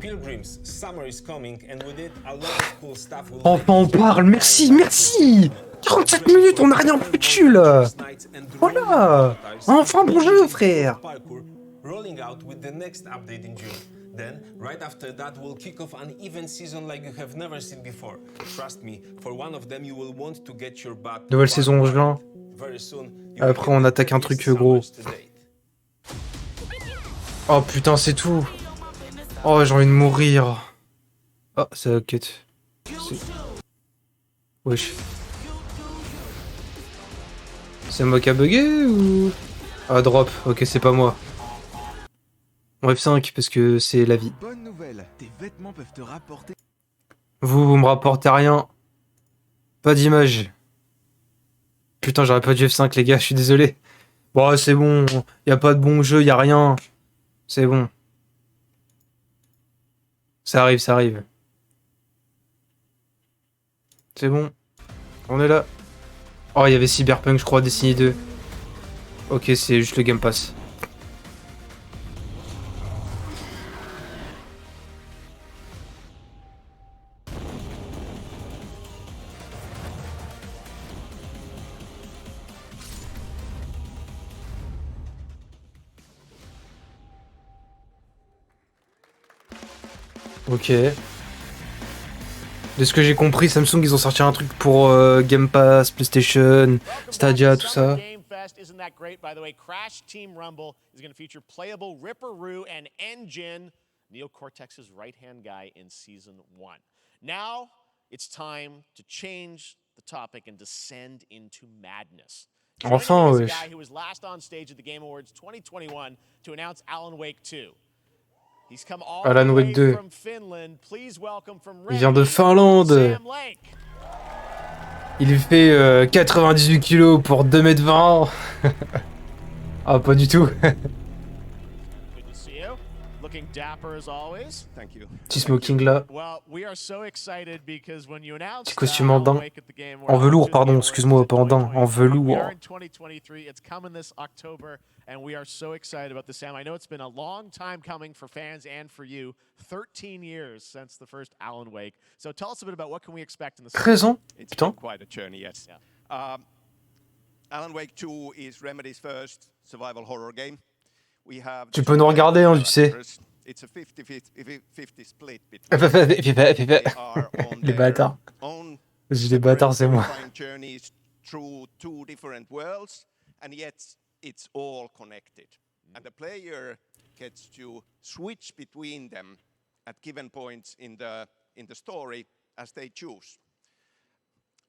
Pilgrims, summer is coming, and with it, a lot of cool stuff will Enfin, on parle. Merci, merci. 47 minutes, on a rien foutu là. Voilà. Enfin, bon jeu, frère. rolling out with the next update in June. Then, right after that, we'll kick off an event season like you have never seen before. Trust me, for one of them, you will want to get your butt. Nouvelle saison en juin. Very soon, Après, on attaque un truc gros. Oh putain, c'est tout. Oh, j'ai envie de mourir. Oh, c'est ok. Wesh. C'est moi qui a bugué ou... Ah, drop. Ok, c'est pas moi. On F5 parce que c'est la vie. Bonne nouvelle, tes vêtements peuvent te rapporter. Vous me rapportez rien. Pas d'image. Putain, j'aurais pas dû F5 les gars, je suis désolé. Bon, c'est bon. Y a pas de bon jeu, y a rien. C'est bon. Ça arrive, ça arrive. C'est bon. On est là. Oh, il y avait Cyberpunk, je crois, Destiny 2. Ok, c'est juste le Game Pass. Ok. De ce que j'ai compris, Samsung, ils ont sorti un truc pour Game Pass, PlayStation, Stadia, tout ça. Isn't that great? By the way, Crash Team Rumble is going to feature playable Ripperoo and Engine, Neil Cortex's right-hand guy in Season 1. Now, it's time to change the topic and descend into madness. Enfin, Joining me is ouais. a guy who was last on stage at the Game Awards 2021 to announce Alan Wake 2. He's come all Alan the Wake way 2. from Finland. Please welcome from Il vient de Remy, Finlande. Sam Lake. Il fait 98 kilos pour 2m20. Ah, pas du tout. Good to see you. Looking dapper as always. Thank you. Petit smoking là. Well, we are so excited because when you announced Petit costume en Alan daim. Wake at the Game En Awards, velours, the Game pardon, Awards excuse-moi, pas en daim. En 2023, we velours. are in 2023. It's coming this October, and we are so excited about this, Sam. I know it's been a long time coming for fans and for you. 13 years since the first Alan Wake. So tell us a bit about what can we expect in the 13 ans? It's Putain. been quite a journey, yes. Alan Wake 2 is Remedy's first survival horror game. We have Tu peux nous regarder, hein, tu sais. It's a 50-50 split between they are on Les their bâtards. own J'ai des bâtards, c'est moi. terrifying journeys through two different worlds, and yet it's all connected. And the player gets to switch between them at given points in the story as they choose.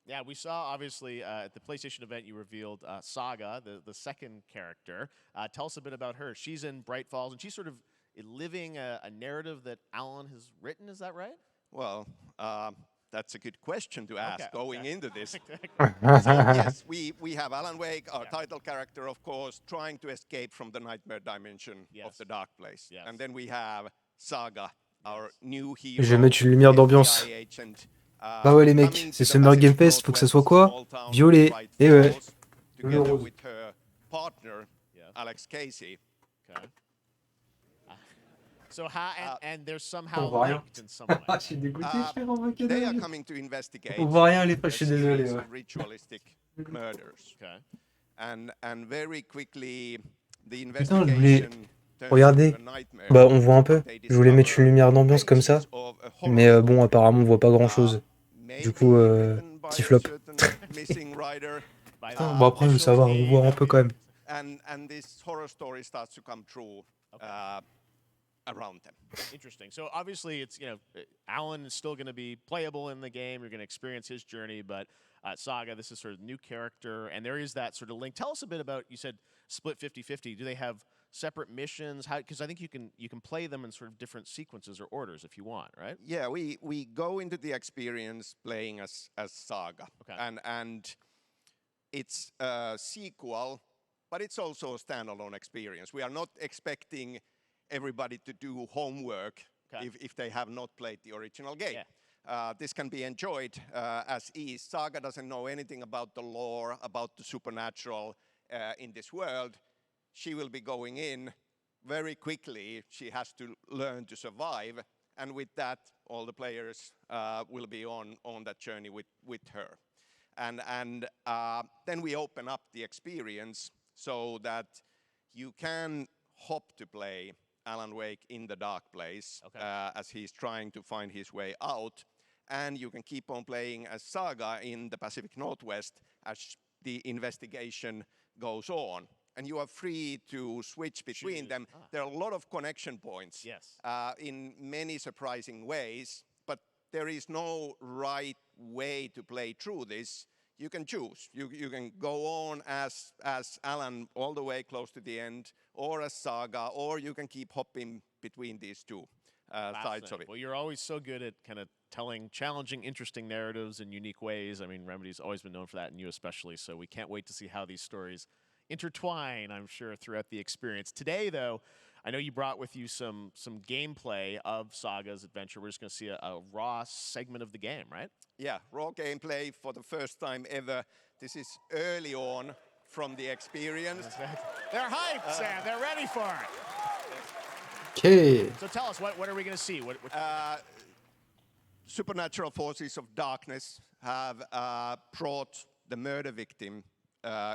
Yeah, we saw, obviously, at the PlayStation event, you revealed Saga, the second character. Tell us a bit about her. She's in Bright Falls, and she's sort of living a narrative that Alan has written, is that right? Well, that's a good question to ask going into this. So, yes, we have Alan Wake, our title character, of course, trying to escape from the nightmare dimension of the dark place. And then we have Saga, our new hero. Je vais mettre une lumière d'ambiance. Bah ouais les mecs, c'est Summer Game Fest, faut que ça soit quoi? Violet. Et ouais. Together with her partner, Alex Casey. Okay. So and they're somehow linked in some way. Je suis dégoûté, frère, They are coming to investigate on voit rien les frères, je suis désolé. Ouais. Ritualistic murders. Okay. And very quickly the Putain, je voulais... investigation Regardez, bah on voit un peu. Je voulais mettre une lumière d'ambiance comme ça, mais bon, apparemment on voit pas grand chose. Du coup, petit flop. Putain, bon après, ça va, on voit un peu quand même. And this horror story starts to come true around them. Interesting. So obviously, it's Alan is still going to be playable in the game. You're going to experience his journey, but Saga, this is sort of new character, and there is that sort of link. Tell us a bit about. You said split 50-50. Do they have separate missions? How? Because I think you can play them in sort of different sequences or orders if you want, right? Yeah, we go into the experience playing as Saga, and it's a sequel, but it's also a standalone experience. We are not expecting everybody to do homework if they have not played the original game. This can be enjoyed as is. Saga doesn't know anything about the lore, about the supernatural in this world. She will be going in very quickly. She has to learn to survive. And with that, all the players will be on that journey with her. And then we open up the experience so that you can hop to play Alan Wake in the dark place as he's trying to find his way out. And you can keep on playing as Saga in the Pacific Northwest as the investigation goes on. And you are free to switch between them. There are a lot of connection points in many surprising ways, but there is no right way to play through this. You can choose. You can go on as Alan all the way close to the end, or as Saga, or you can keep hopping between these two sides of it. Well, you're always so good at kind of telling challenging, interesting narratives in unique ways. I mean, Remedy's always been known for that, and you especially, so we can't wait to see how these stories intertwine, I'm sure, throughout the experience. Today, though, I know you brought with you some gameplay of Saga's adventure. We're just going to see a raw segment of the game, right? Yeah, raw gameplay for the first time ever. This is early on from the experience. They're hyped, Sam. They're ready for it. Okay. So tell us, what are we going to see? What supernatural forces of darkness have brought the murder victim,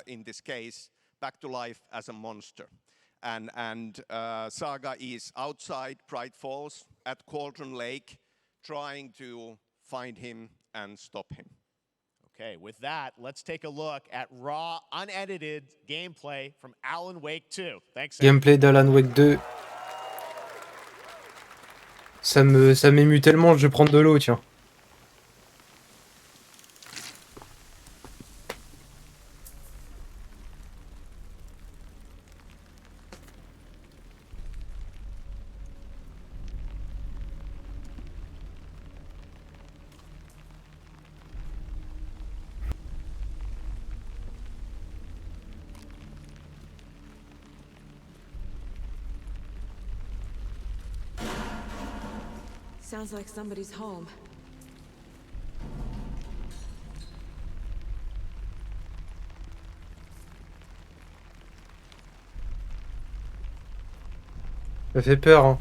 in this case, back to life as a monster. And Saga is outside Bright Falls at Cauldron Lake, trying to find him and stop him. Okay, with that, let's take a look at raw, unedited gameplay from Alan Wake 2. Thanks, Sam. Gameplay d'Alan Wake 2. Ça m'émue tellement, je vais prendre de l'eau, tiens. Sounds like somebody's home. Ça fait peur, hein.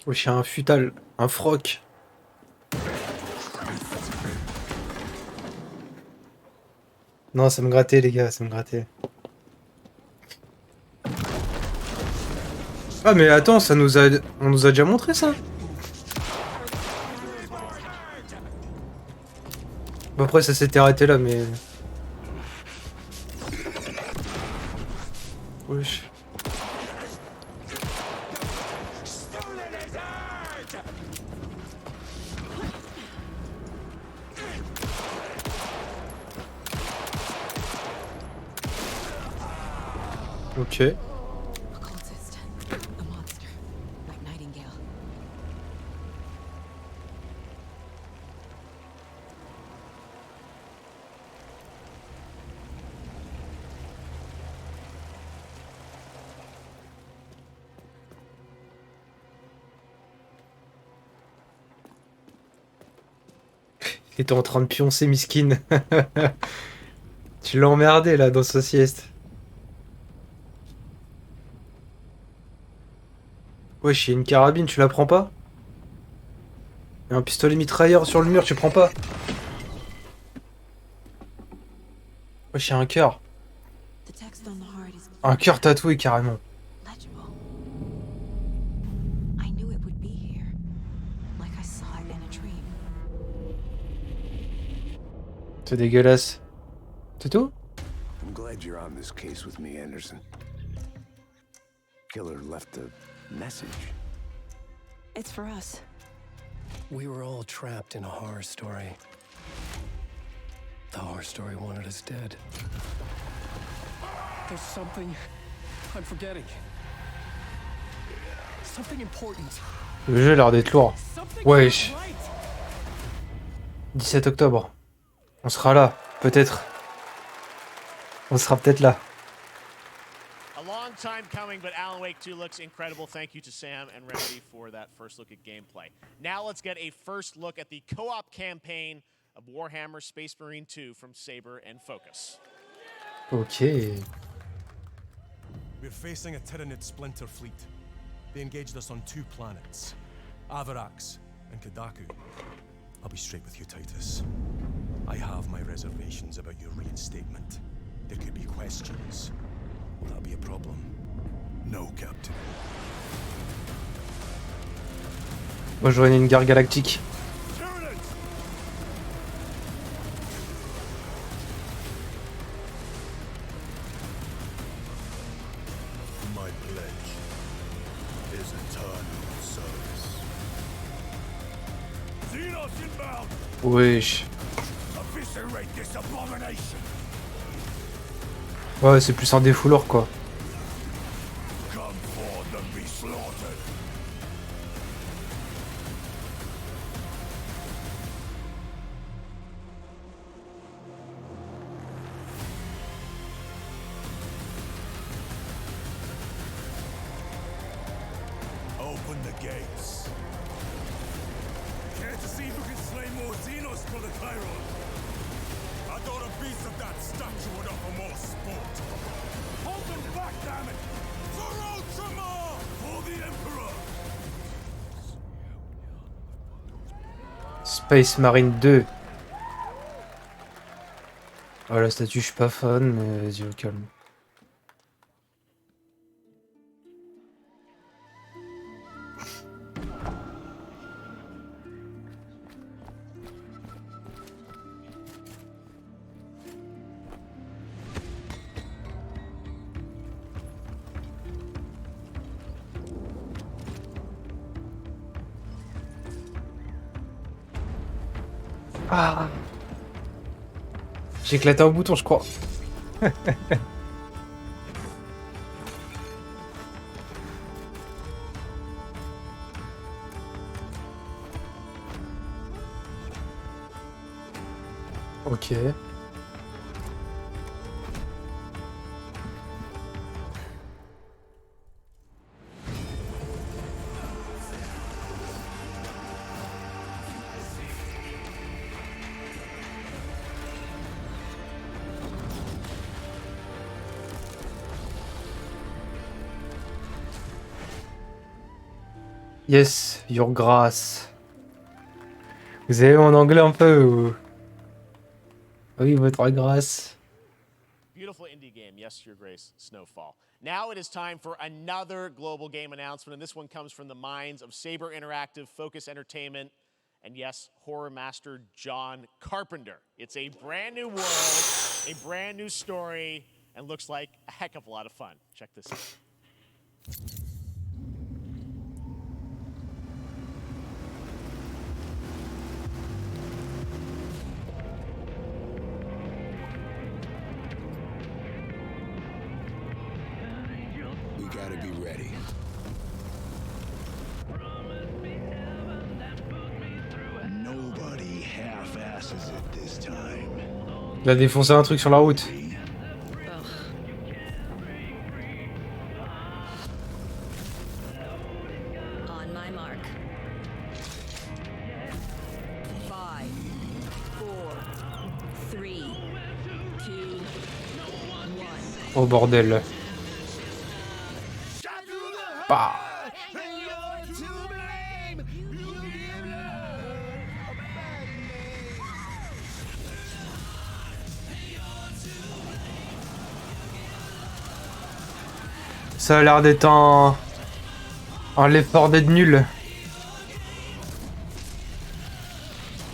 Wesh, un futal, un froc. Non, ça me grattait, les gars, ça me grattait. Ah, mais attends, on nous a déjà montré ça. Bon, après, ça s'était arrêté là, mais... Wesh. Ok. Il était en train de pioncer, miskin. Tu l'as emmerdé là dans sa sieste. Wesh, il y a une carabine, tu la prends pas? Il y a un pistolet mitrailleur sur le mur, tu prends pas? Wesh, il y a un cœur. Un cœur tatoué carrément. C'est dégueulasse. C'est tout? I'm glad you're on this case with me, Anderson. Killer left a message. It's for us. We were all trapped in a horror story. The horror story wanted us dead. There's something I'm forgetting. Something important. Le jeu a l'air d'être lourd. Wesh. 17 octobre. On sera là, peut-être. On sera peut-être là. A long time coming, but Alan Wake 2 looks incredible. Thank you to Sam and Remedy for that first look at gameplay. Now let's get a first look at the co-op campaign of Warhammer Space Marine 2 from Saber and Focus. Ok. We're facing a Tyranid splinter fleet. They engaged us on 2 planets, Avarax and Kadaku. I'll be straight with you, Titus. I have my reservations about your reinstatement. There could be questions. Will that be a problem? No, Captain. Moi, je rejoins une gare galactique. My pledge is eternal service. Xenos inbound! Wesh. Eviscerate this abomination! Ouais, c'est plus un défouloir quoi. Come forth and be slaughtered! Open the gates. Care to see who can slay more Xenos for the Chiron? I thought a piece of that statue would offer more sport. Hold them back, damn it! For Ultramar! For the Emperor! Space Marine 2. Oh, la statue, je suis pas fan, mais vas-y, au calme. Ah. J'ai éclaté un bouton, je crois. Ok. Yes, your grace. Vous avez mon anglais un peu ou... Oui, votre grâce. beautiful indie game, yes, Your Grace, Snowfall. Now it is time for another global game announcement, and this one comes from the minds of Saber Interactive, Focus Entertainment, and yes, horror master John Carpenter. It's a brand new world, a brand new story, and looks like a heck of a lot of fun. Check this out. We gotta be ready. Nobody half-asses it this time. Il a défoncé un truc sur la route. On my mark. 5, 4, 3, 2, 1. Oh bordel. Bah. Ça a l'air d'être un Left 4 Dead nul.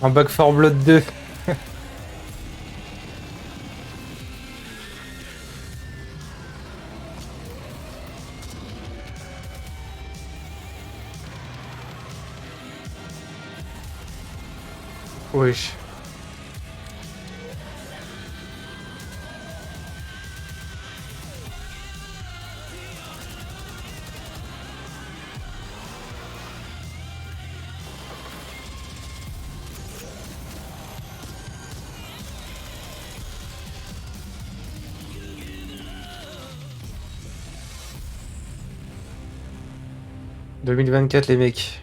Un Back 4 Blood 2. Wesh. « 2024 les mecs. »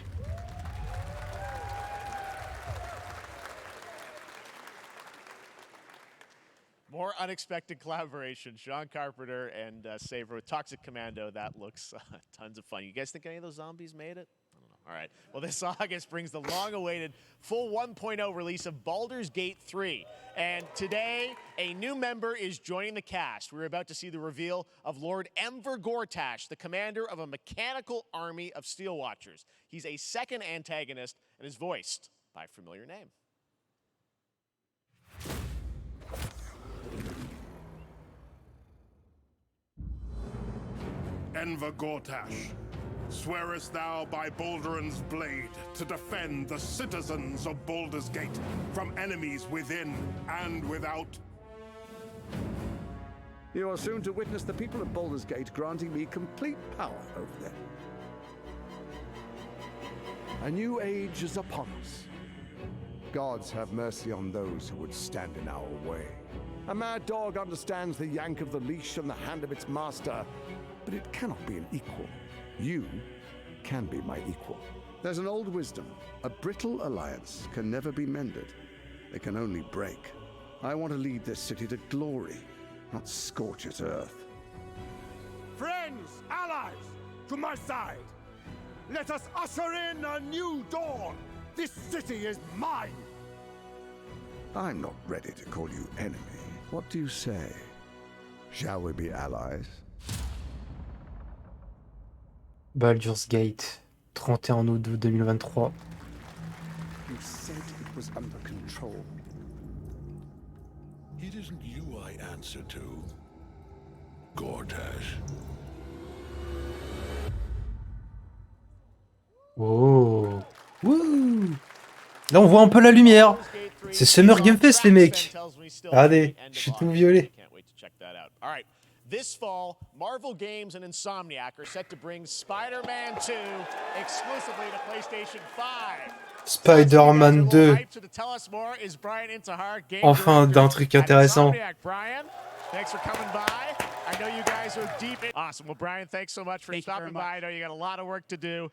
More unexpected collaboration. John Carpenter and Saber with Toxic Commando. That looks tons of fun. You guys think any of those zombies made it? I don't know. All right. Well, this August brings the long-awaited full 1.0 release of Baldur's Gate 3. And today, a new member is joining the cast. We're about to see the reveal of Lord Enver Gortash, the commander of a mechanical army of Steel Watchers. He's a second antagonist and is voiced by a familiar name. Enver Gortash, swearest thou by Balduran's blade to defend the citizens of Baldur's Gate from enemies within and without? You are soon to witness the people of Baldur's Gate granting me complete power over them. A new age is upon us. Gods have mercy on those who would stand in our way. A mad dog understands the yank of the leash and the hand of its master, but it cannot be an equal. You can be my equal. There's an old wisdom. A brittle alliance can never be mended. It can only break. I want to lead this city to glory, not scorch its earth. Friends, allies, to my side. Let us usher in a new dawn. This city is mine. I'm not ready to call you enemy. What do you say? Shall we be allies? Baldur's Gate, 31 août 2023. You said it was under control. It isn't you I answer to, Gortash. Oh. Wouh. Là on voit un peu la lumière. C'est Summer Game Fest les mecs. Regardez, je suis tout violet. All right. This fall, Marvel Games and Insomniac are set to bring Spider-Man 2 exclusively to PlayStation 5. Spider-Man 2. Enfin, d'un truc intéressant. Brian, thanks for coming by. I know you guys are deep in... Awesome. Well, Brian, thanks so much for stopping by. I know you got a lot of work to do.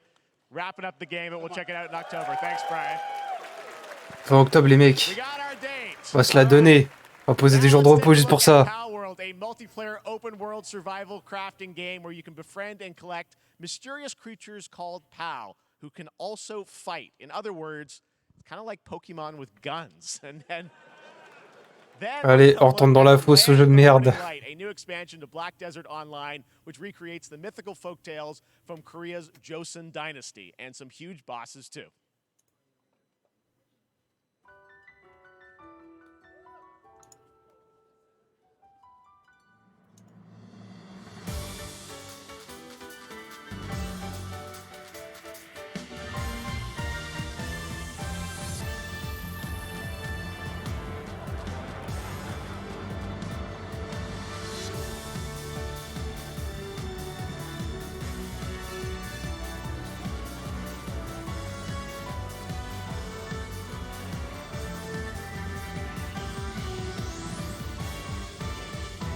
Wrapping up the game, but we'll check it out in October. Thanks, Brian. Fin octobre les mecs. On va se la donner. On va poser des jours de repos juste pour ça. A multiplayer open world survival crafting game where you can befriend and collect mysterious creatures called POW who can also fight. In other words, it's kind of like Pokemon with guns. And Allez, on retourne dans la fosse au jeu de merde. A new expansion to Black Desert Online, which recreates the mythical folk tales from Korea's Joseon dynasty, and some huge bosses too.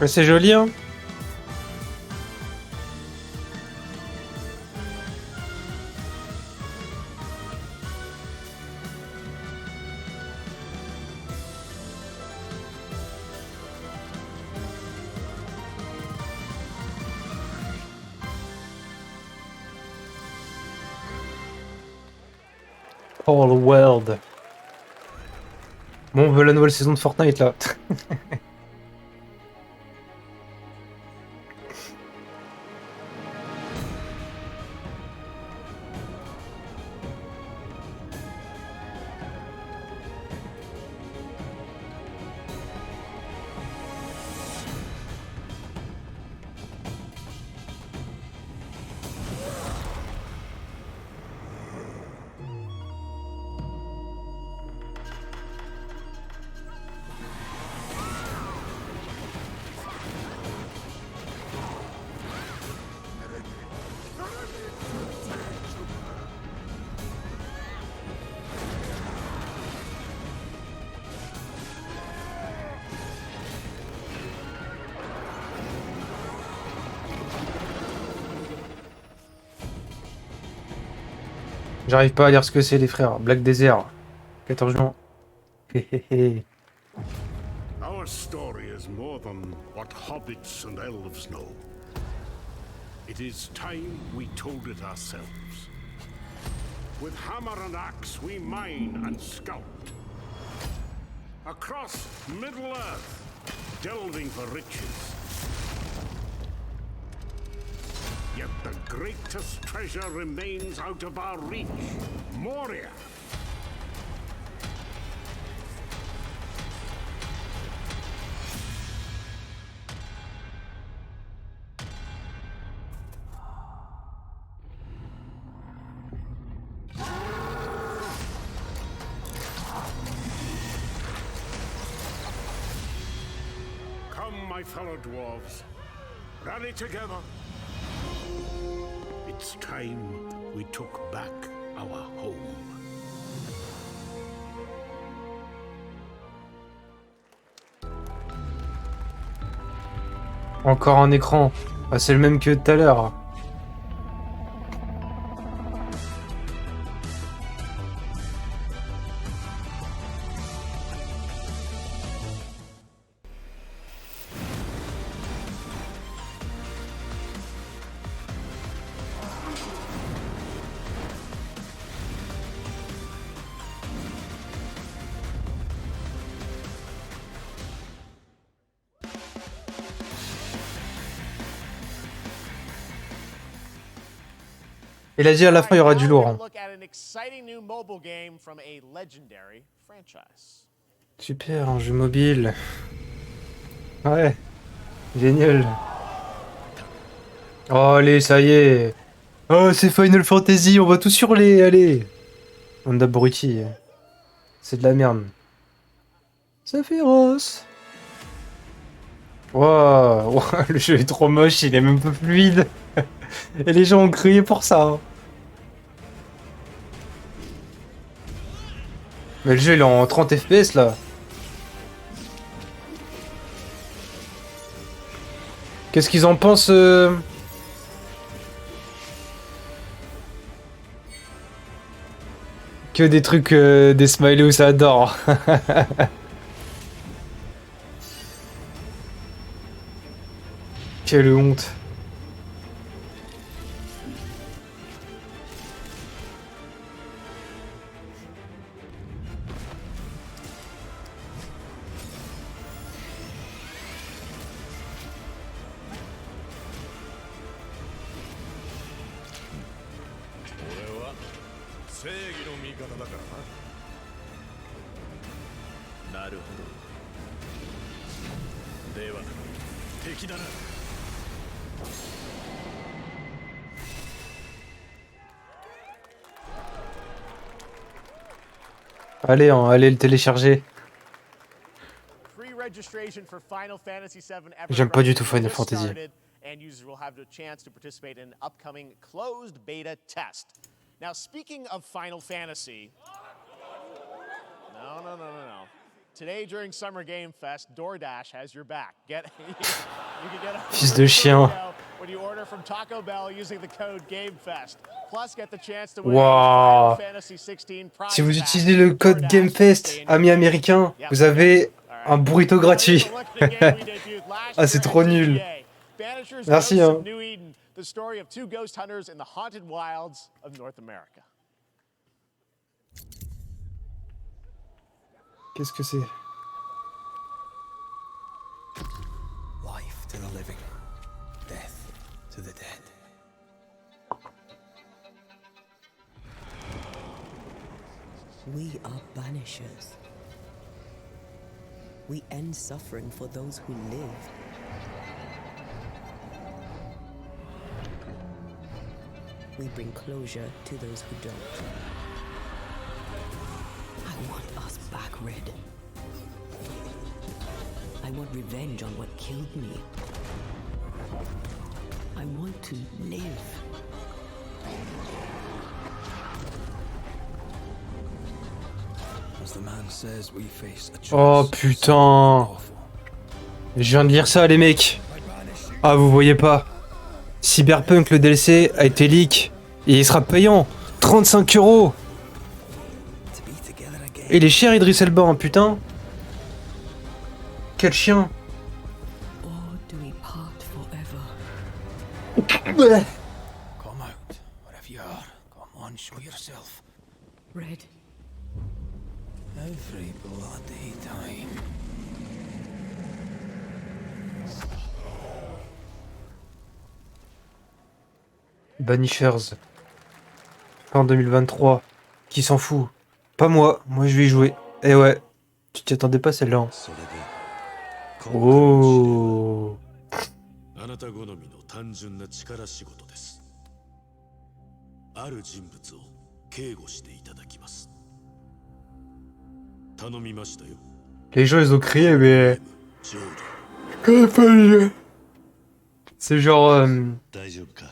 Ouais, c'est joli, hein. All world. Bon, on veut la nouvelle saison de Fortnite là. J'arrive pas à lire ce que c'est, les frères. Black Desert, 14 juin. Our story is more than what hobbits and elves know. It is time we told it ourselves. With hammer and axe we mine and scout. Across Middle-earth, delving for riches. Yet the greatest treasure remains out of our reach. Moria. Come, my fellow dwarves. Rally together. It's time we took back our home. Encore un écran. Ah, c'est le même que tout à l'heure. Il a dit à la fin il y aura du lourd. Hein. Super, un jeu mobile. Ouais, génial. Oh allez, ça y est. Oh c'est Final Fantasy, on va tous hurler, allez. On d'abrutis. C'est de la merde. C'est féroce. Wow, wow, le jeu est trop moche, il est même pas fluide. Et les gens ont crié pour ça. Hein. Mais le jeu il est en 30 FPS là. Qu'est-ce qu'ils en pensent Que des trucs, des smileys où ça adore. Quelle honte. 正義の味方だからな。なるほど。では敵だな。Allez, hein, allez le télécharger. Pre-registration for Final Fantasy VII J'aime pas du tout Final just Fantasy. started, and users will have the chance to participate in an upcoming closed beta test. Now, speaking of Final Fantasy, no. Today during Summer Game Fest, DoorDash has your back. You can get a Fils de chien. when you order from Taco Bell using the code GameFest. Plus, get the chance to win Wow. Final Fantasy 16 prize Si vous pack. utilisez le code GameFest, ami américain, vous avez un burrito gratuit. Ah, c'est trop nul. Merci, hein. The story of two ghost hunters in the haunted wilds of North America. Qu'est-ce que c'est? Life to the living, death to the dead. We are banishers. We end suffering for those who live. We bring closure to those who don't. I want us back, Red. I want revenge on what killed me. I want to live. As the man says, we face a choice. Oh putain. Je viens de lire ça les mecs. Ah vous voyez pas. Cyberpunk le DLC a été leak. Et il sera payant. 35 €. Et il est cher Idris Elba hein, putain. Quel chien. Or do we part forever? Come out, wherever you are. Come on, show yourself. Red. Every bloody time. Banishers. Fin 2023. Qui s'en fout? Pas moi. Moi je vais y jouer. Eh ouais. Tu t'y attendais pas celle-là. Hein. Oh. あなた好みの単純な力仕事です。ある人物を警護していただきます。頼みましたよ。Les gens ils ont crié mais... C'est genre... 大丈夫か。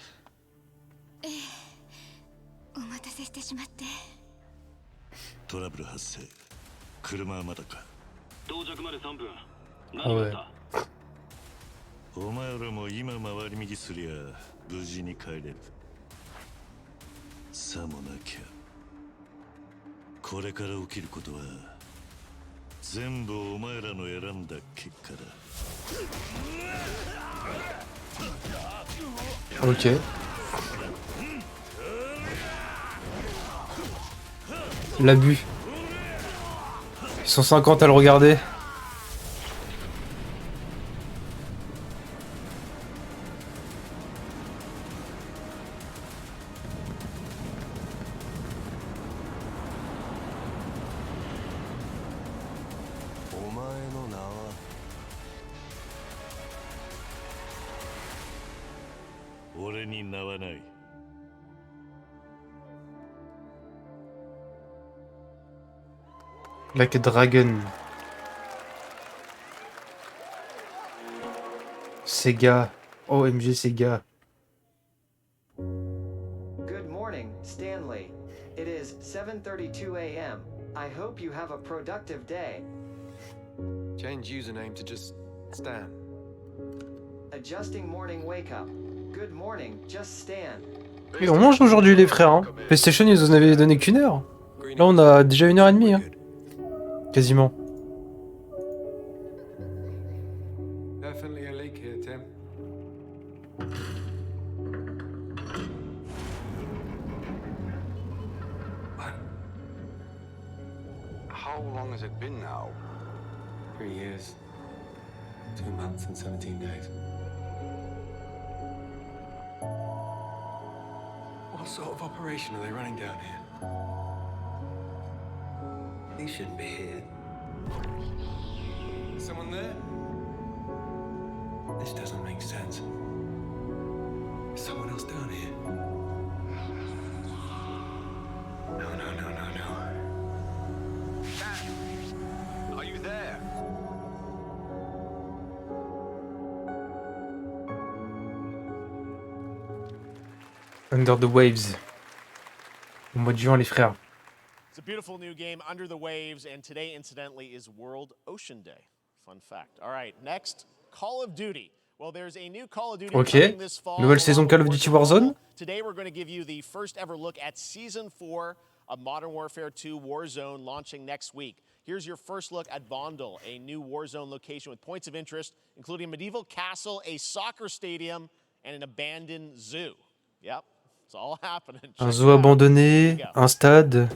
お待たせしてしまって。トラブル発生。車はまだか。到着まで3分。Ah ouais. お前らも今回り右すりゃ無事に帰れる。さもなきゃこれから起きることは全部お前らの選んだ結果だ。Ok. L'abus. Ils sont 50 à le regarder. Like a dragon. Sega. OMG Sega. Good morning, Stanley. It is 7:32 a.m. I hope you have a productive day. Change username to just Stan. Adjusting morning wake up. Good morning, just Stan. Et on mange aujourd'hui les frères. Hein. PlayStation ils nous en avaient donné qu'une heure. Là on a déjà 1h30. Hein. Quasiment. Definitely a leak here, Tim. How long has it been now? 3 years. 2 months and 17 days. What sort of operation are they running down here? He shouldn't be here. Someone there? This doesn't make sense. There's someone else down here. No. Dad! Are you there? Under the Waves. Au mois de juin, les frères. It's a beautiful new game, Under the Waves, and today, incidentally, is World Ocean Day. Fun fact. All right, next, Call of Duty. Well, there's a new Call of Duty coming this fall. Nouvelle saison Call of Duty Warzone. Today, we're going to give you the first ever look at Season 4 of Modern Warfare 2 Warzone launching next week. Here's your first look at Vondel, a new Warzone location with points of interest, including a medieval castle, a soccer stadium, and an abandoned zoo. Yep, it's all happening. Un zoo abandonné, un stade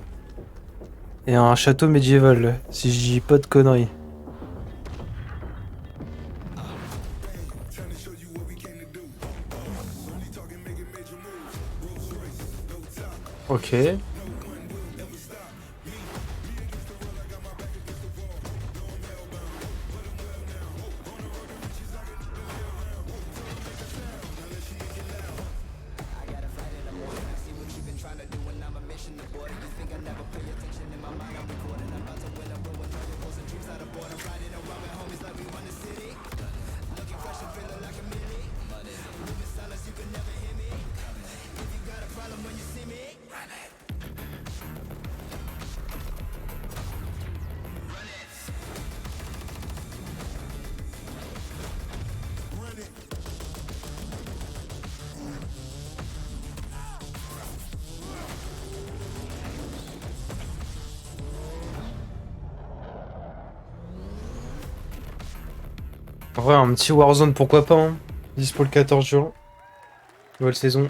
et un château médiéval, si je dis pas de conneries. Ok. En vrai, un petit Warzone, pourquoi pas, hein. Dispo le 14 juin. Nouvelle saison.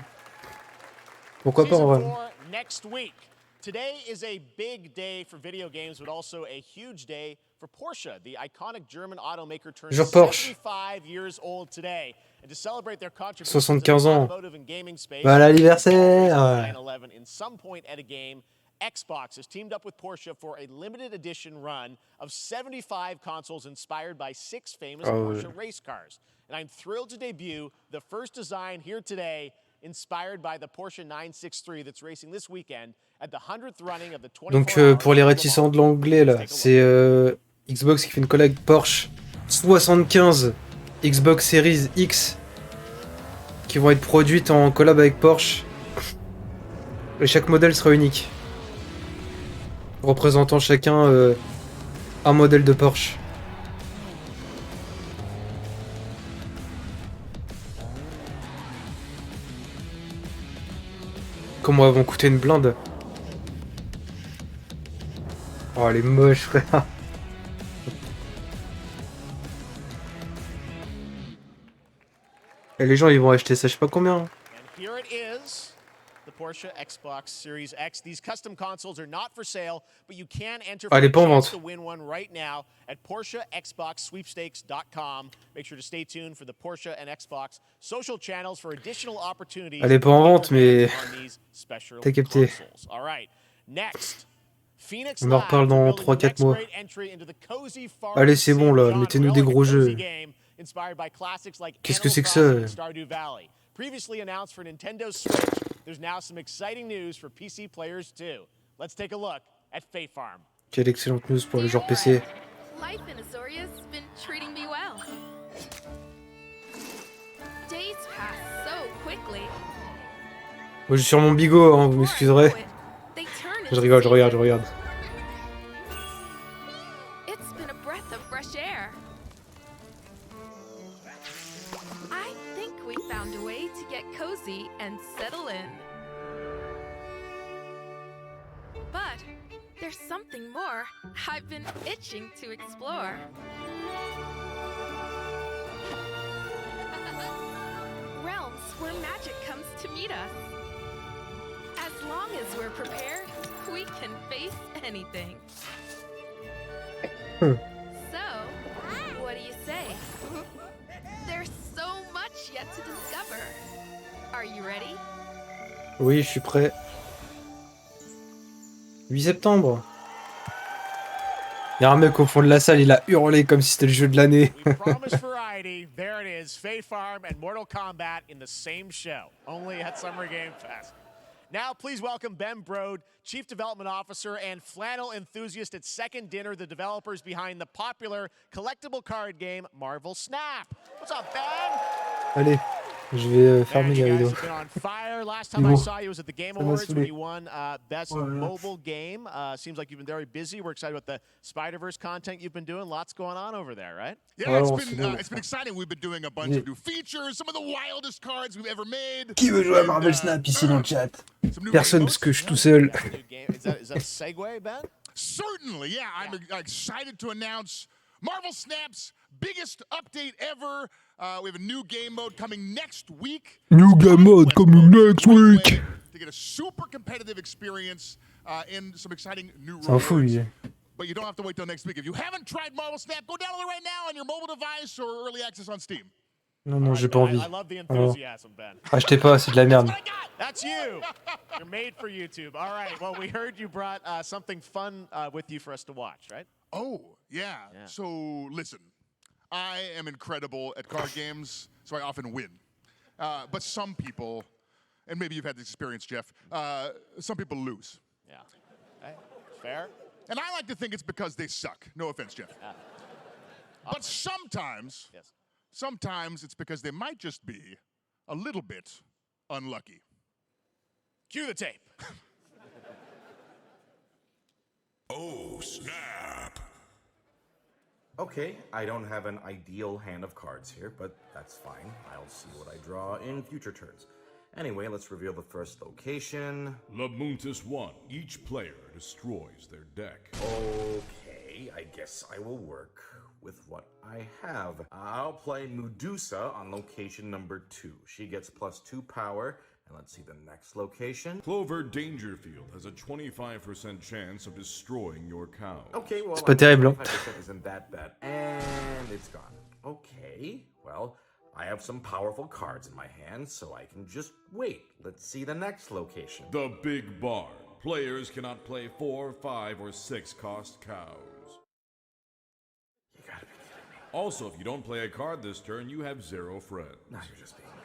Pourquoi pas, en vrai. Next week. Today is a big day for video games, but also a huge day for Porsche. The iconic German automaker turns 75 years old today. And to celebrate their contributions 75 ans. in the automotive and gaming space, Bah, l'anniversaire. 9/11 in some point at a game, Xbox has teamed up with Porsche for a limited edition run of 75 consoles inspired by 6 famous Porsche race cars. And I'm thrilled to debut the first design here today inspired by the Porsche 963 that's racing this weekend at the 100th running of the 24 Donc pour les réticents de l'anglais là, c'est Xbox qui fait une collab Porsche 75 Xbox Series X qui vont être produites en collab avec Porsche. Et chaque modèle sera unique, représentant chacun un modèle de Porsche. Comment elles vont coûter une blinde? Oh, elle est moche, frère. Et les gens, ils vont acheter ça, je sais pas combien. Here it is, the Porsche Xbox Series X. These custom consoles are not for sale, but you can enter for a chance to win one right now at PorscheXboxSweepstakes.com. Make sure to stay tuned for the Porsche and Xbox social channels for additional opportunities. Elle est pas en vente, mais t'as capté. All right, next. On en reparle dans 3-4 mois. Allez, c'est bon là, mettez-nous des gros jeux. Qu'est-ce que c'est que ça? Previously announced for Nintendo Switch, there's now some exciting news for PC players too. Let's take a look at Faith Farm. Quelle excellente news pour les joueurs PC. Life in Azoria's been treating me well. Days pass so quickly. Moi, je suis sur mon bigot, hein, vous m'excuserez. Je rigole, je regarde. It's been a breath of fresh air. I think we found a way to get cozy and settle in. But there's something more I've been itching to explore. Realms where magic comes to meet us. As long as we're prepared, we can face anything. So, what do you say? There's so much yet to discover. Are you ready? Oui, je suis prêt. 8 septembre. Il y a un mec au fond de la salle, il a hurlé comme si c'était le jeu de l'année. Promised variety. There it is. Fae Farm and Mortal Kombat in the same show, only at Summer Game Fest. Now, please welcome Ben Brode, Chief Development Officer and flannel enthusiast at Second Dinner, the developers behind the popular collectible card game Marvel Snap. What's up, Ben? Allez, je vais fermer la vidéo. Last time I saw you was at the Game Awards when saoulé. you won Best Mobile Game. Seems like you've been very busy. We're excited about the Spider-Verse content you've been doing. Lots going on over there, right? Yeah, it's been exciting. We've been doing a bunch of new features, some of the wildest cards we've ever made. Qui veut jouer à Marvel Snap ici dans le chat? Personne parce que je suis tout seul. Is that a segue, Ben? Certainly, yeah. I'm excited to announce Marvel Snap's biggest update ever. We have a new game mode coming next week. New game mode coming next week. To get a super competitive experience and some exciting new C'est un fou, rewards. lui. But you don't have to wait till next week. If you haven't tried Marvel Snap, go download it right now on your mobile device or early access on Steam. Non, j'ai pas envie. I love the Alors, enthusiasm, Ben. achetez pas, c'est de la merde. That's you. You're made for YouTube. All right. Well, we heard you brought something fun with you for us to watch, right? Oh, yeah. So, listen. I am incredible at card games, so I often win. But some people, and maybe you've had this experience, Jeff, some people lose. Yeah. Okay. Fair. And I like to think it's because they suck. No offense, Jeff. Yeah. But sometimes, sometimes it's because they might just be a little bit unlucky. Cue the tape. Oh, snap! Okay, I don't have an ideal hand of cards here, but that's fine. I'll see what I draw in future turns. Anyway, let's reveal the first location. Lamuntis 1. Each player destroys their deck. Okay, I guess I will work with what I have. I'll play Medusa on location number 2. She gets +2 power. And let's see the next location. Clover Dangerfield has a 25% chance of destroying your cow. Okay, well, C'est pas terrible, hein. 25% isn't that bad. And it's gone. Okay, well, I have some powerful cards in my hand, so I can just wait. Let's see the next location. The Big Barn. Players cannot play 4, 5, or 6 cost cows. You gotta be kidding me. Also, if you don't play a card this turn, you have 0 friends. Now you're just being mean.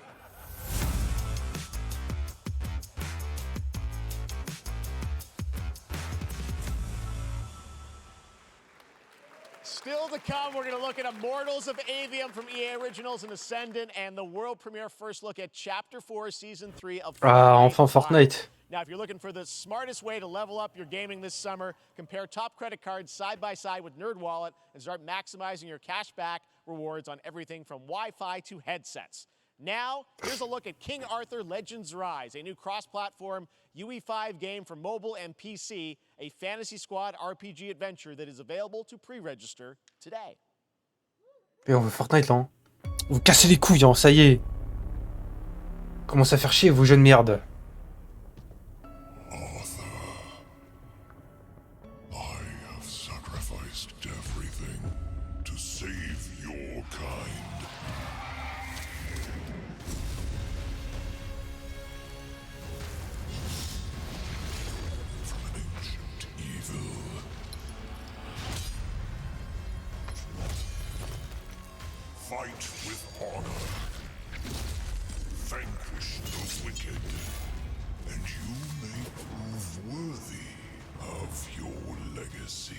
Still to come, we're going to look at Immortals of Avium from EA Originals and Ascendant and the world premiere first look at Chapter 4, Season 3 of Enfin Fortnite. Now, if you're looking for the smartest way to level up your gaming this summer, compare top credit cards side by side with NerdWallet and start maximizing your cashback rewards on everything from Wi-Fi to headsets. Now, here's a look at King Arthur Legends Rise, a new cross-platform UE5 game for mobile and PC, a Fantasy Squad RPG adventure that is available to pre-register today. Et on veut Fortnite là. Hein. Vous cassez les couilles, hein, ça y est. Commence à faire chier vos jeunes merdes. Fight with honor. Vanquish the wicked, and you may prove worthy of your legacy.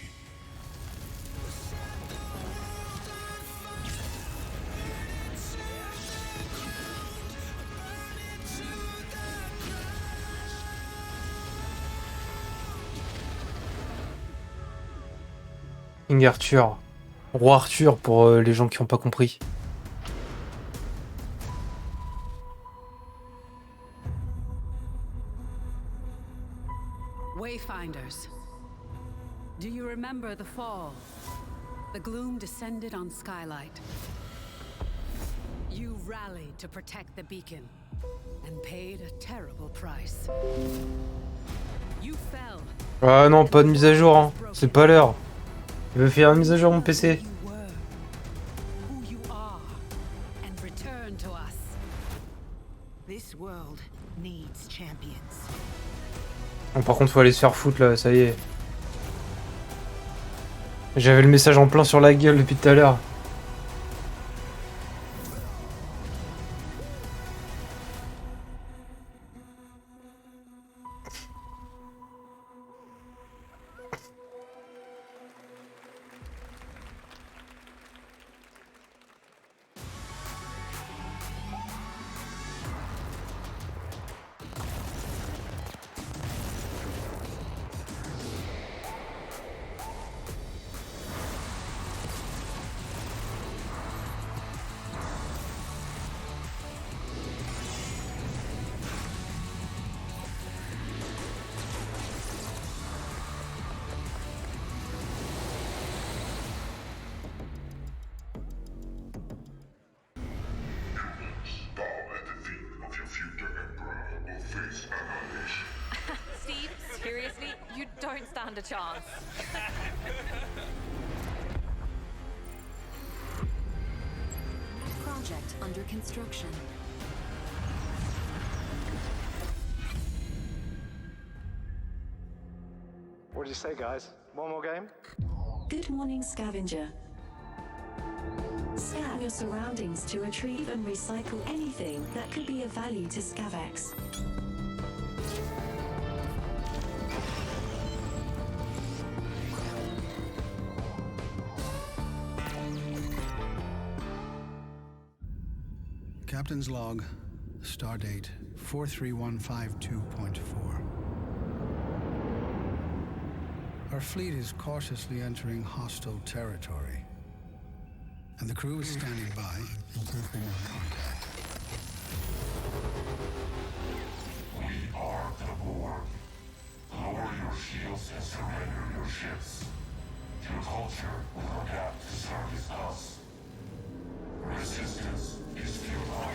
King Arthur. Roi Arthur pour les gens qui n'ont pas compris. Wayfinders, do you remember the fall? The gloom descended on Skylight. You rallied to protect the beacon and paid a terrible price. You fell. Ah non, pas de mise à jour, hein. C'est pas l'heure. Il veut faire une mise à jour mon PC. Bon, par contre, faut aller se faire foutre là, ça y est. J'avais le message en plein sur la gueule depuis tout à l'heure. Steve, seriously, you don't stand a chance. Project under construction. What did you say, guys? One more game? Good morning, scavenger. Scan your surroundings to retrieve and recycle anything that could be of value to Scavax. Captain's log, stardate 43152.4. Our fleet is cautiously entering hostile territory, and the crew is standing by in case they want contact. We are the Borg. Lower your shields and surrender your ships. Your culture will adapt to service us. Resistance is futile.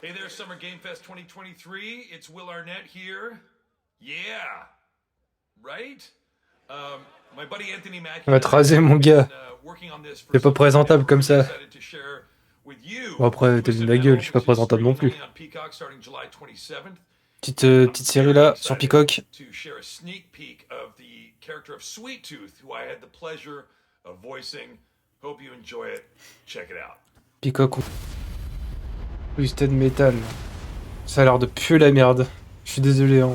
Hey there, Summer Game Fest 2023. It's Will Arnett here. Yeah. Right? My buddy Anthony Mackie. On va te raser, mon gars. T'es pas présentable comme ça. Bon, après, t'as vu ma gueule, je suis pas présentable non plus. Petite série là, sur Peacock. To share a sneak peek of the character of Sweet Tooth, who I had the pleasure of voicing. Hope you enjoy it. Check it out. Peacock. Twisted Metal. Ça a l'air de puer la merde. Je suis désolé. Hein.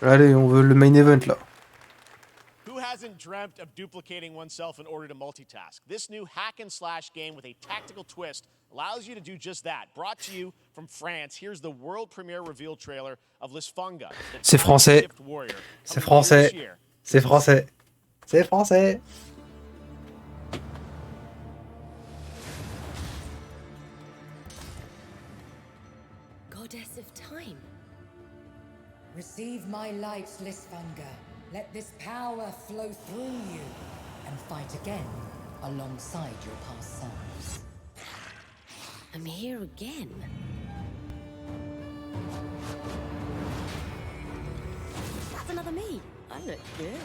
Allez, on veut le main event là. Who hasn't dreamt of duplicating oneself in order to multitask? This new hack and slash game with a tactical twist allows you to do just that. Brought to you from France, here's the world premiere reveal trailer of Lisfunga. C'est français. C'est français. C'est français. C'est français. Goddess of time. Receive my light, Lisfunga. Let this power flow through you and fight again alongside your past selves. I'm here again. That's another me. I look good.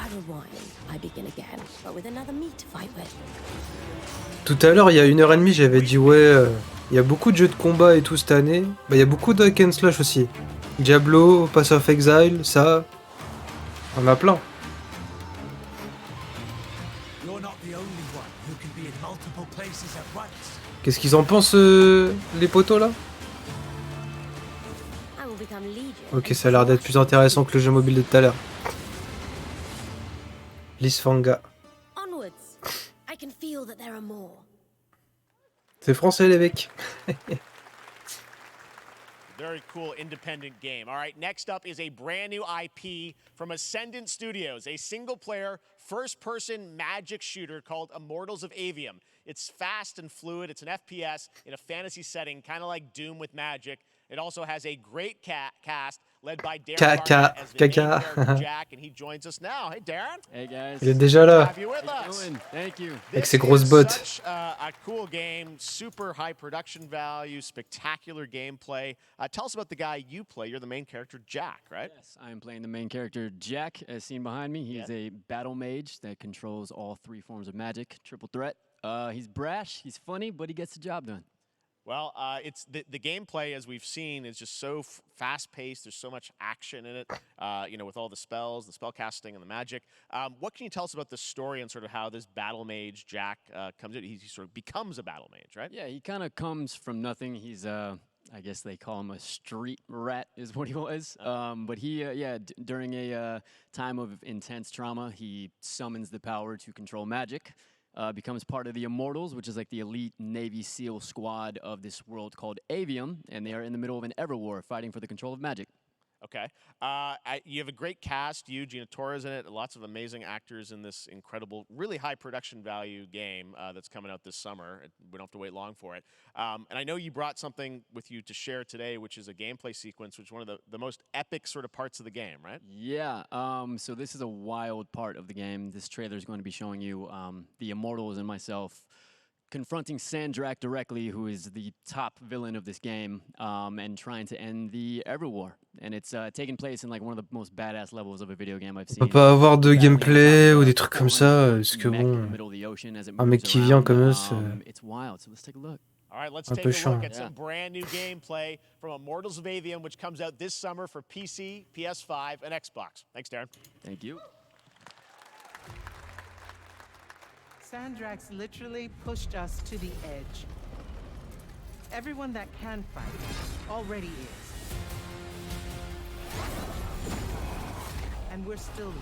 I rewind. I begin again, but with another me to fight with. Tout à l'heure, il y a 1h30, j'avais dit ouais, il y a beaucoup de jeux de combat et tout cette année. Bah, il y a beaucoup de hack and slash aussi. Diablo, Pass of Exile, ça. On a plein. Qu'est-ce qu'ils en pensent, les potos là? Ok, ça a l'air d'être plus intéressant que le jeu mobile de tout à l'heure. Lisfanga. C'est français les mecs. Very cool independent game. All right, next up is a brand new IP from Ascendant Studios, a single-player, first-person magic shooter called Immortals of Avium. It's fast and fluid. It's an FPS in a fantasy setting, kind of like Doom with magic. It also has a great cast led by Darren Caca, Barnett as the main caca. character Jack, and he joins us now. Hey, Darren. Hey guys. Il est déjà là. Have you with us? Thank you. Avec ses grosses bottes. Such a cool game, super high production value, spectacular gameplay. Tell us about the guy you play. You're the main character, Jack, right? Yes, I am playing the main character, Jack, as seen behind me. He's a battle mage that controls all 3 forms of magic, triple threat. He's brash, he's funny, but he gets the job done. Well, it's the gameplay, as we've seen, is just so fast-paced. There's so much action in it, you know, with all the spells, the spell casting, and the magic. What can you tell us about the story and sort of how this battle mage, Jack, comes in? He sort of becomes a battle mage, right? Yeah, he kind of comes from nothing. He's, I guess they call him a street rat is what he was. But he, during a time of intense trauma, he summons the power to control magic. Becomes part of the Immortals, which is like the elite Navy SEAL squad of this world called Avium, and they are in the middle of an Everwar fighting for the control of magic. Okay. You have a great cast. You, Gina Torres in it. Lots of amazing actors in this incredible, really high production value game that's coming out this summer. We don't have to wait long for it. And I know you brought something with you to share today, which is a gameplay sequence, which is one of the most epic sort of parts of the game, right? Yeah. So this is a wild part of the game. This trailer is going to be showing you the Immortals and myself confronting Sandrak directly, who is the top villain of this game, and trying to end the Everwar. And it's taking place in like one of the most badass levels of a video game I've seen. On peut pas avoir de gameplay ou des trucs comme ça, parce que bon, un mec qui vient comme ça, it's wild. So let's take a look. All right, let's un take peu a chiant. look at some brand new gameplay from Immortals of Avium, which comes out this summer for PC, PS5, and Xbox. Thanks, Darren. Thank you. Sandrax literally pushed us to the edge. Everyone that can fight already is. And we're still losing.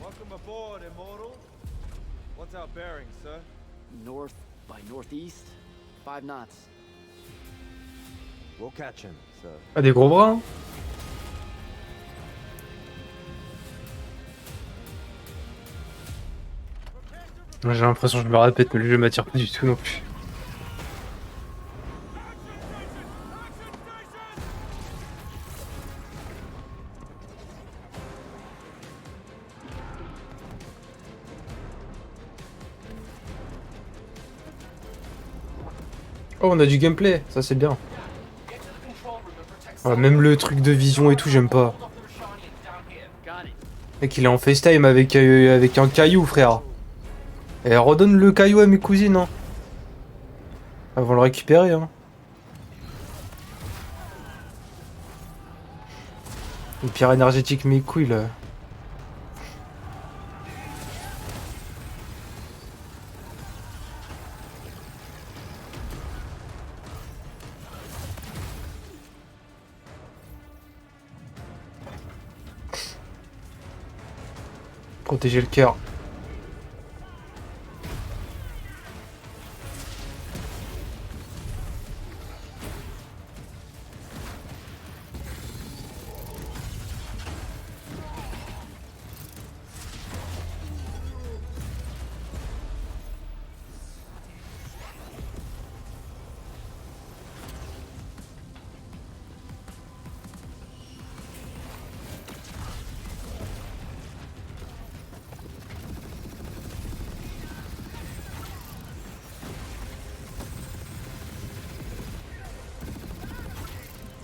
Welcome aboard, Immortal. What's our bearing, sir? North by northeast, 5 knots. We'll catch him, sir. Ah, des gros bras, hein. J'ai l'impression que je me répète, mais le jeu m'attire pas du tout non plus. Oh, on a du gameplay, ça c'est bien. Ah, même le truc de vision et tout, j'aime pas. Mec, il est en FaceTime avec un caillou, frère. Et redonne le caillou à mes cousines, hein. Elles vont le récupérer, hein. Une pierre énergétique, mes couilles, là. Protéger le cœur.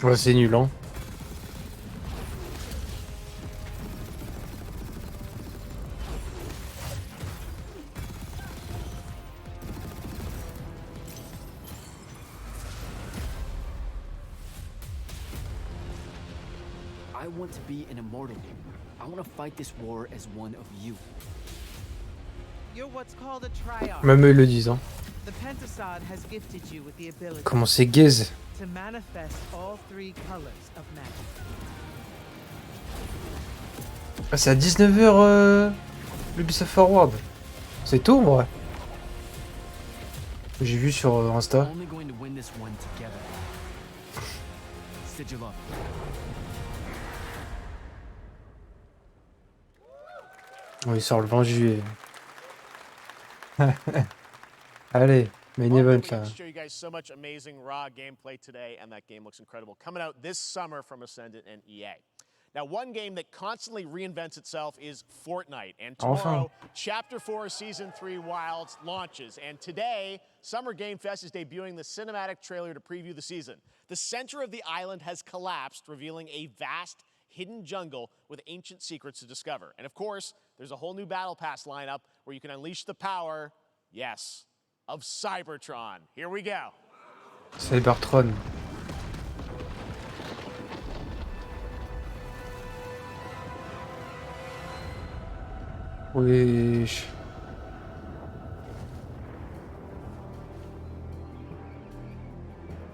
Ouais, c'est nul, hein. I want to be an immortal. I want to fight this war as one of you. You're what's called a triarch. Même eux ils le disent, hein. The Pentasod has gifted you with the ability Comment c'est gaze. to manifest all 3 colors of magic. Ah, c'est à 19h l'Ubisoft Forward. C'est tôt, en vrai. J'ai vu sur Insta. Only going to win this one together. Sigil up. Oh, il sort le 20 juillet. Allez, main event là. Show you guys so much amazing raw gameplay today, and that game looks incredible. Coming out this summer from Ascendant and EA. Now, one game that constantly reinvents itself is Fortnite, and tomorrow, Chapter 4 Season 3 Wilds launches, and today, Summer Game Fest is debuting the cinematic trailer to preview the season. The center of the island has collapsed, revealing a vast, hidden jungle with ancient secrets to discover. And of course, there's a whole new Battle Pass lineup where you can unleash the power, yes, of Cybertron. Here we go. Cybertron. Wesh.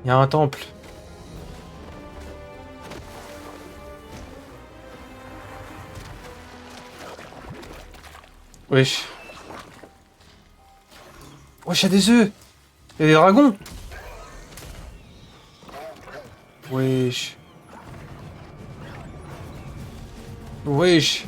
Il y a un temple. Wesh. Wesh, il y a des œufs. Il y a des dragons. Wesh. Wesh.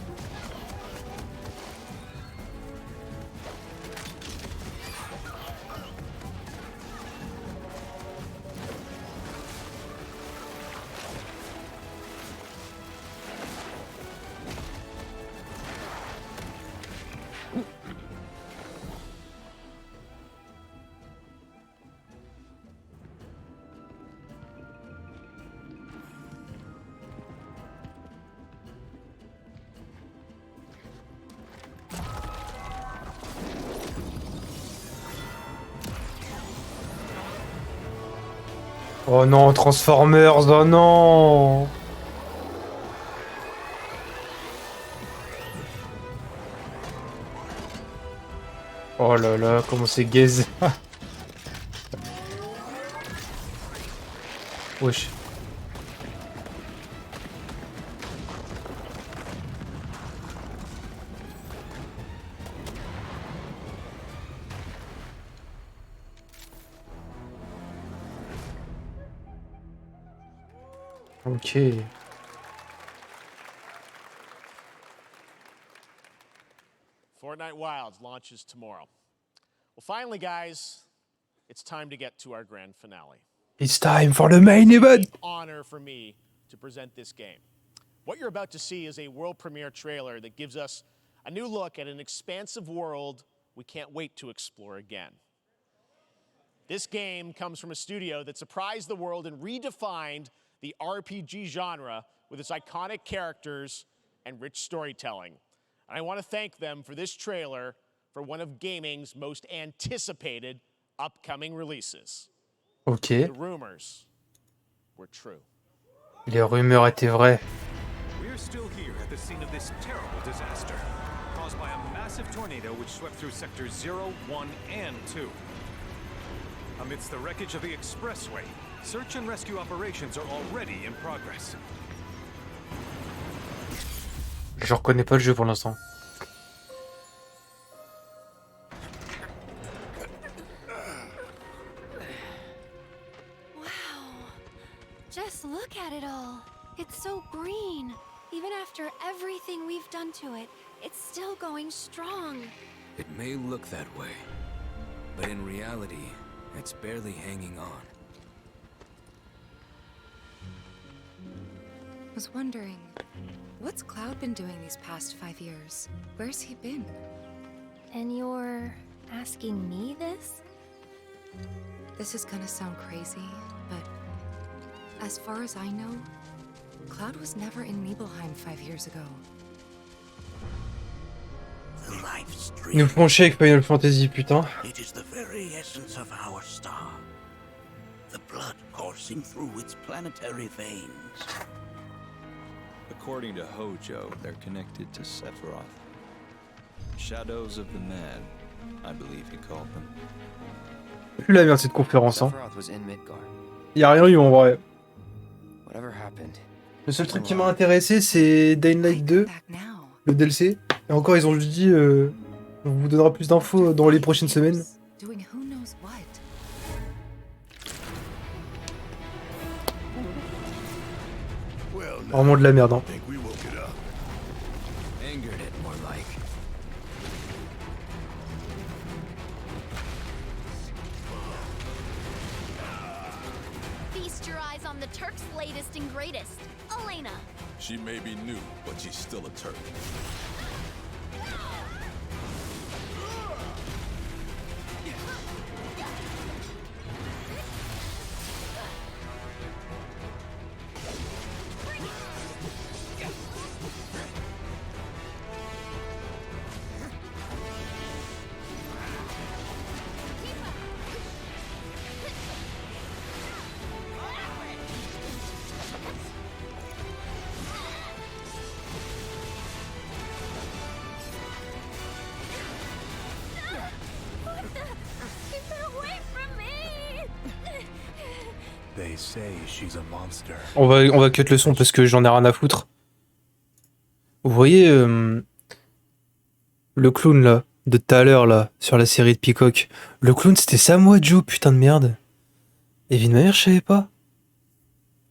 Oh non, Transformers, oh non. Oh là là, comment c'est gaze. Wesh. Ok. Fortnite Wilds launches tomorrow. Well, finally, guys, it's time to get to our grand finale. It's time for the main event. It's an honor for me to present this game. What you're about to see is a world premiere trailer that gives us a new look at an expansive world we can't wait to explore again. This game comes from a studio that surprised the world and redefined the RPG genre with its iconic characters and rich storytelling. And I want to thank them for this trailer for one of gaming's most anticipated upcoming releases. Ok. The rumors were true. Les rumeurs étaient vraies. We're still here at the scene of this terrible disaster, caused by a massive tornado which swept through sectors 0, 1, and 2. Amidst the wreckage of the expressway, search and rescue operations are already in progress. Je reconnais pas le jeu pour l'instant. Wow. Just look at it all. It's so green. Even after everything we've done to it, it's still going strong. It may look that way, but in reality, it's barely hanging on. Was wondering, what's Cloud been doing these past 5 years? Where's he been? And you're asking me this? This is gonna sound crazy, but as far as I know, Cloud was never in Nibelheim 5 years ago. Nous pencher avec Final Fantasy, putain. It is the very essence of our star. The blood coursing through its planetary veins. According to Hojo, they're connected to Sephiroth. Shadows of the Mad, I believe he called them. Plus la merde cette conférence, hein. Sephiroth was in Midgard. Y a rien eu en vrai. Whatever happened. Le seul truc qui m'a intéressé, c'est Dying Light 2, le DLC. Et encore, ils ont juste dit, on vous donnera plus d'infos dans les prochaines semaines. Doing who knows what. Vraiment de la merde, hein. Angered it more like. Feast your eyes on the Turk's latest and greatest, Elena. She may be new, but she's still a Turk. They say she's a monster. On va cut le son parce que j'en ai rien à foutre. Vous voyez le clown là, de tout à l'heure là, sur la série de Peacock. Le clown c'était Samoa Joe, putain de merde. Et vie de ma mère, je savais pas.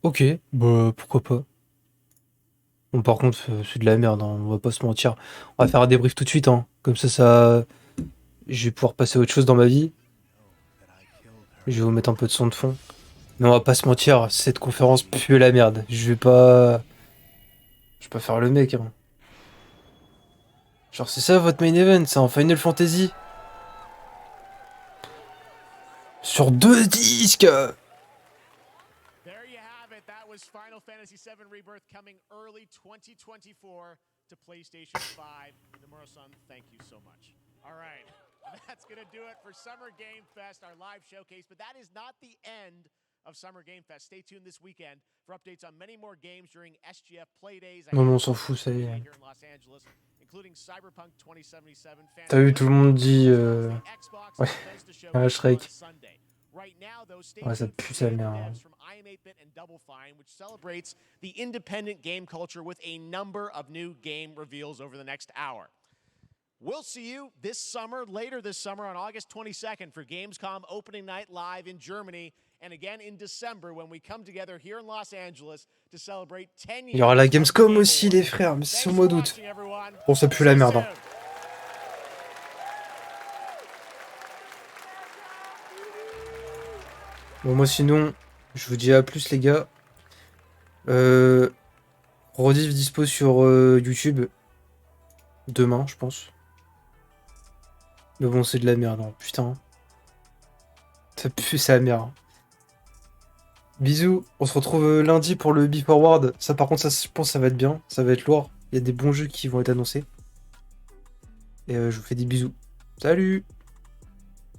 Ok, bah pourquoi pas. Bon par contre, c'est de la merde, hein, on va pas se mentir. On va faire un débrief tout de suite, hein. Comme ça... Je vais pouvoir passer à autre chose dans ma vie. Je vais vous mettre un peu de son de fond. Mais on va pas se mentir, cette conférence pue la merde. Je vais pas faire le mec, hein. Genre c'est ça votre main event, c'est en Final Fantasy. Sur 2 disques. There you have it. That was Final Fantasy VII Rebirth coming early 2024 to PlayStation 5. Nomura-san, thank you so much. All right. That's going to do it for Summer Game Fest, our live showcase. But that is not the end of Summer Game Fest. Stay tuned this weekend for updates on many more games during SGF Playdays. Non mais on s'en fout, ça y est. Here in Los Angeles, including Cyberpunk 2077. T'as vu, tout le monde dit... Ouais, un Shrek. Ouais, ça pue sa mère. From IM8bit and Double Fine, which celebrates the independent game culture with a number of new game reveals over the next hour. We'll see you this summer, later this summer on August 22nd for Gamescom opening night live in Germany, and again in December when we come together here in Los Angeles to celebrate 10 years. Il y aura la Gamescom aussi, les frères, mais c'est au mois d'août. Bon, ça pue la merde, hein. Bon, moi sinon, je vous dis à plus les gars. Rediff dispo sur YouTube. Demain, je pense. Mais bon, c'est de la merde, hein. Putain. Ça pue sa mère. Bisous, on se retrouve lundi pour le Be Forward. Ça par contre, ça, je pense que ça va être bien. Ça va être lourd. Il y a des bons jeux qui vont être annoncés. Et je vous fais des bisous. Salut!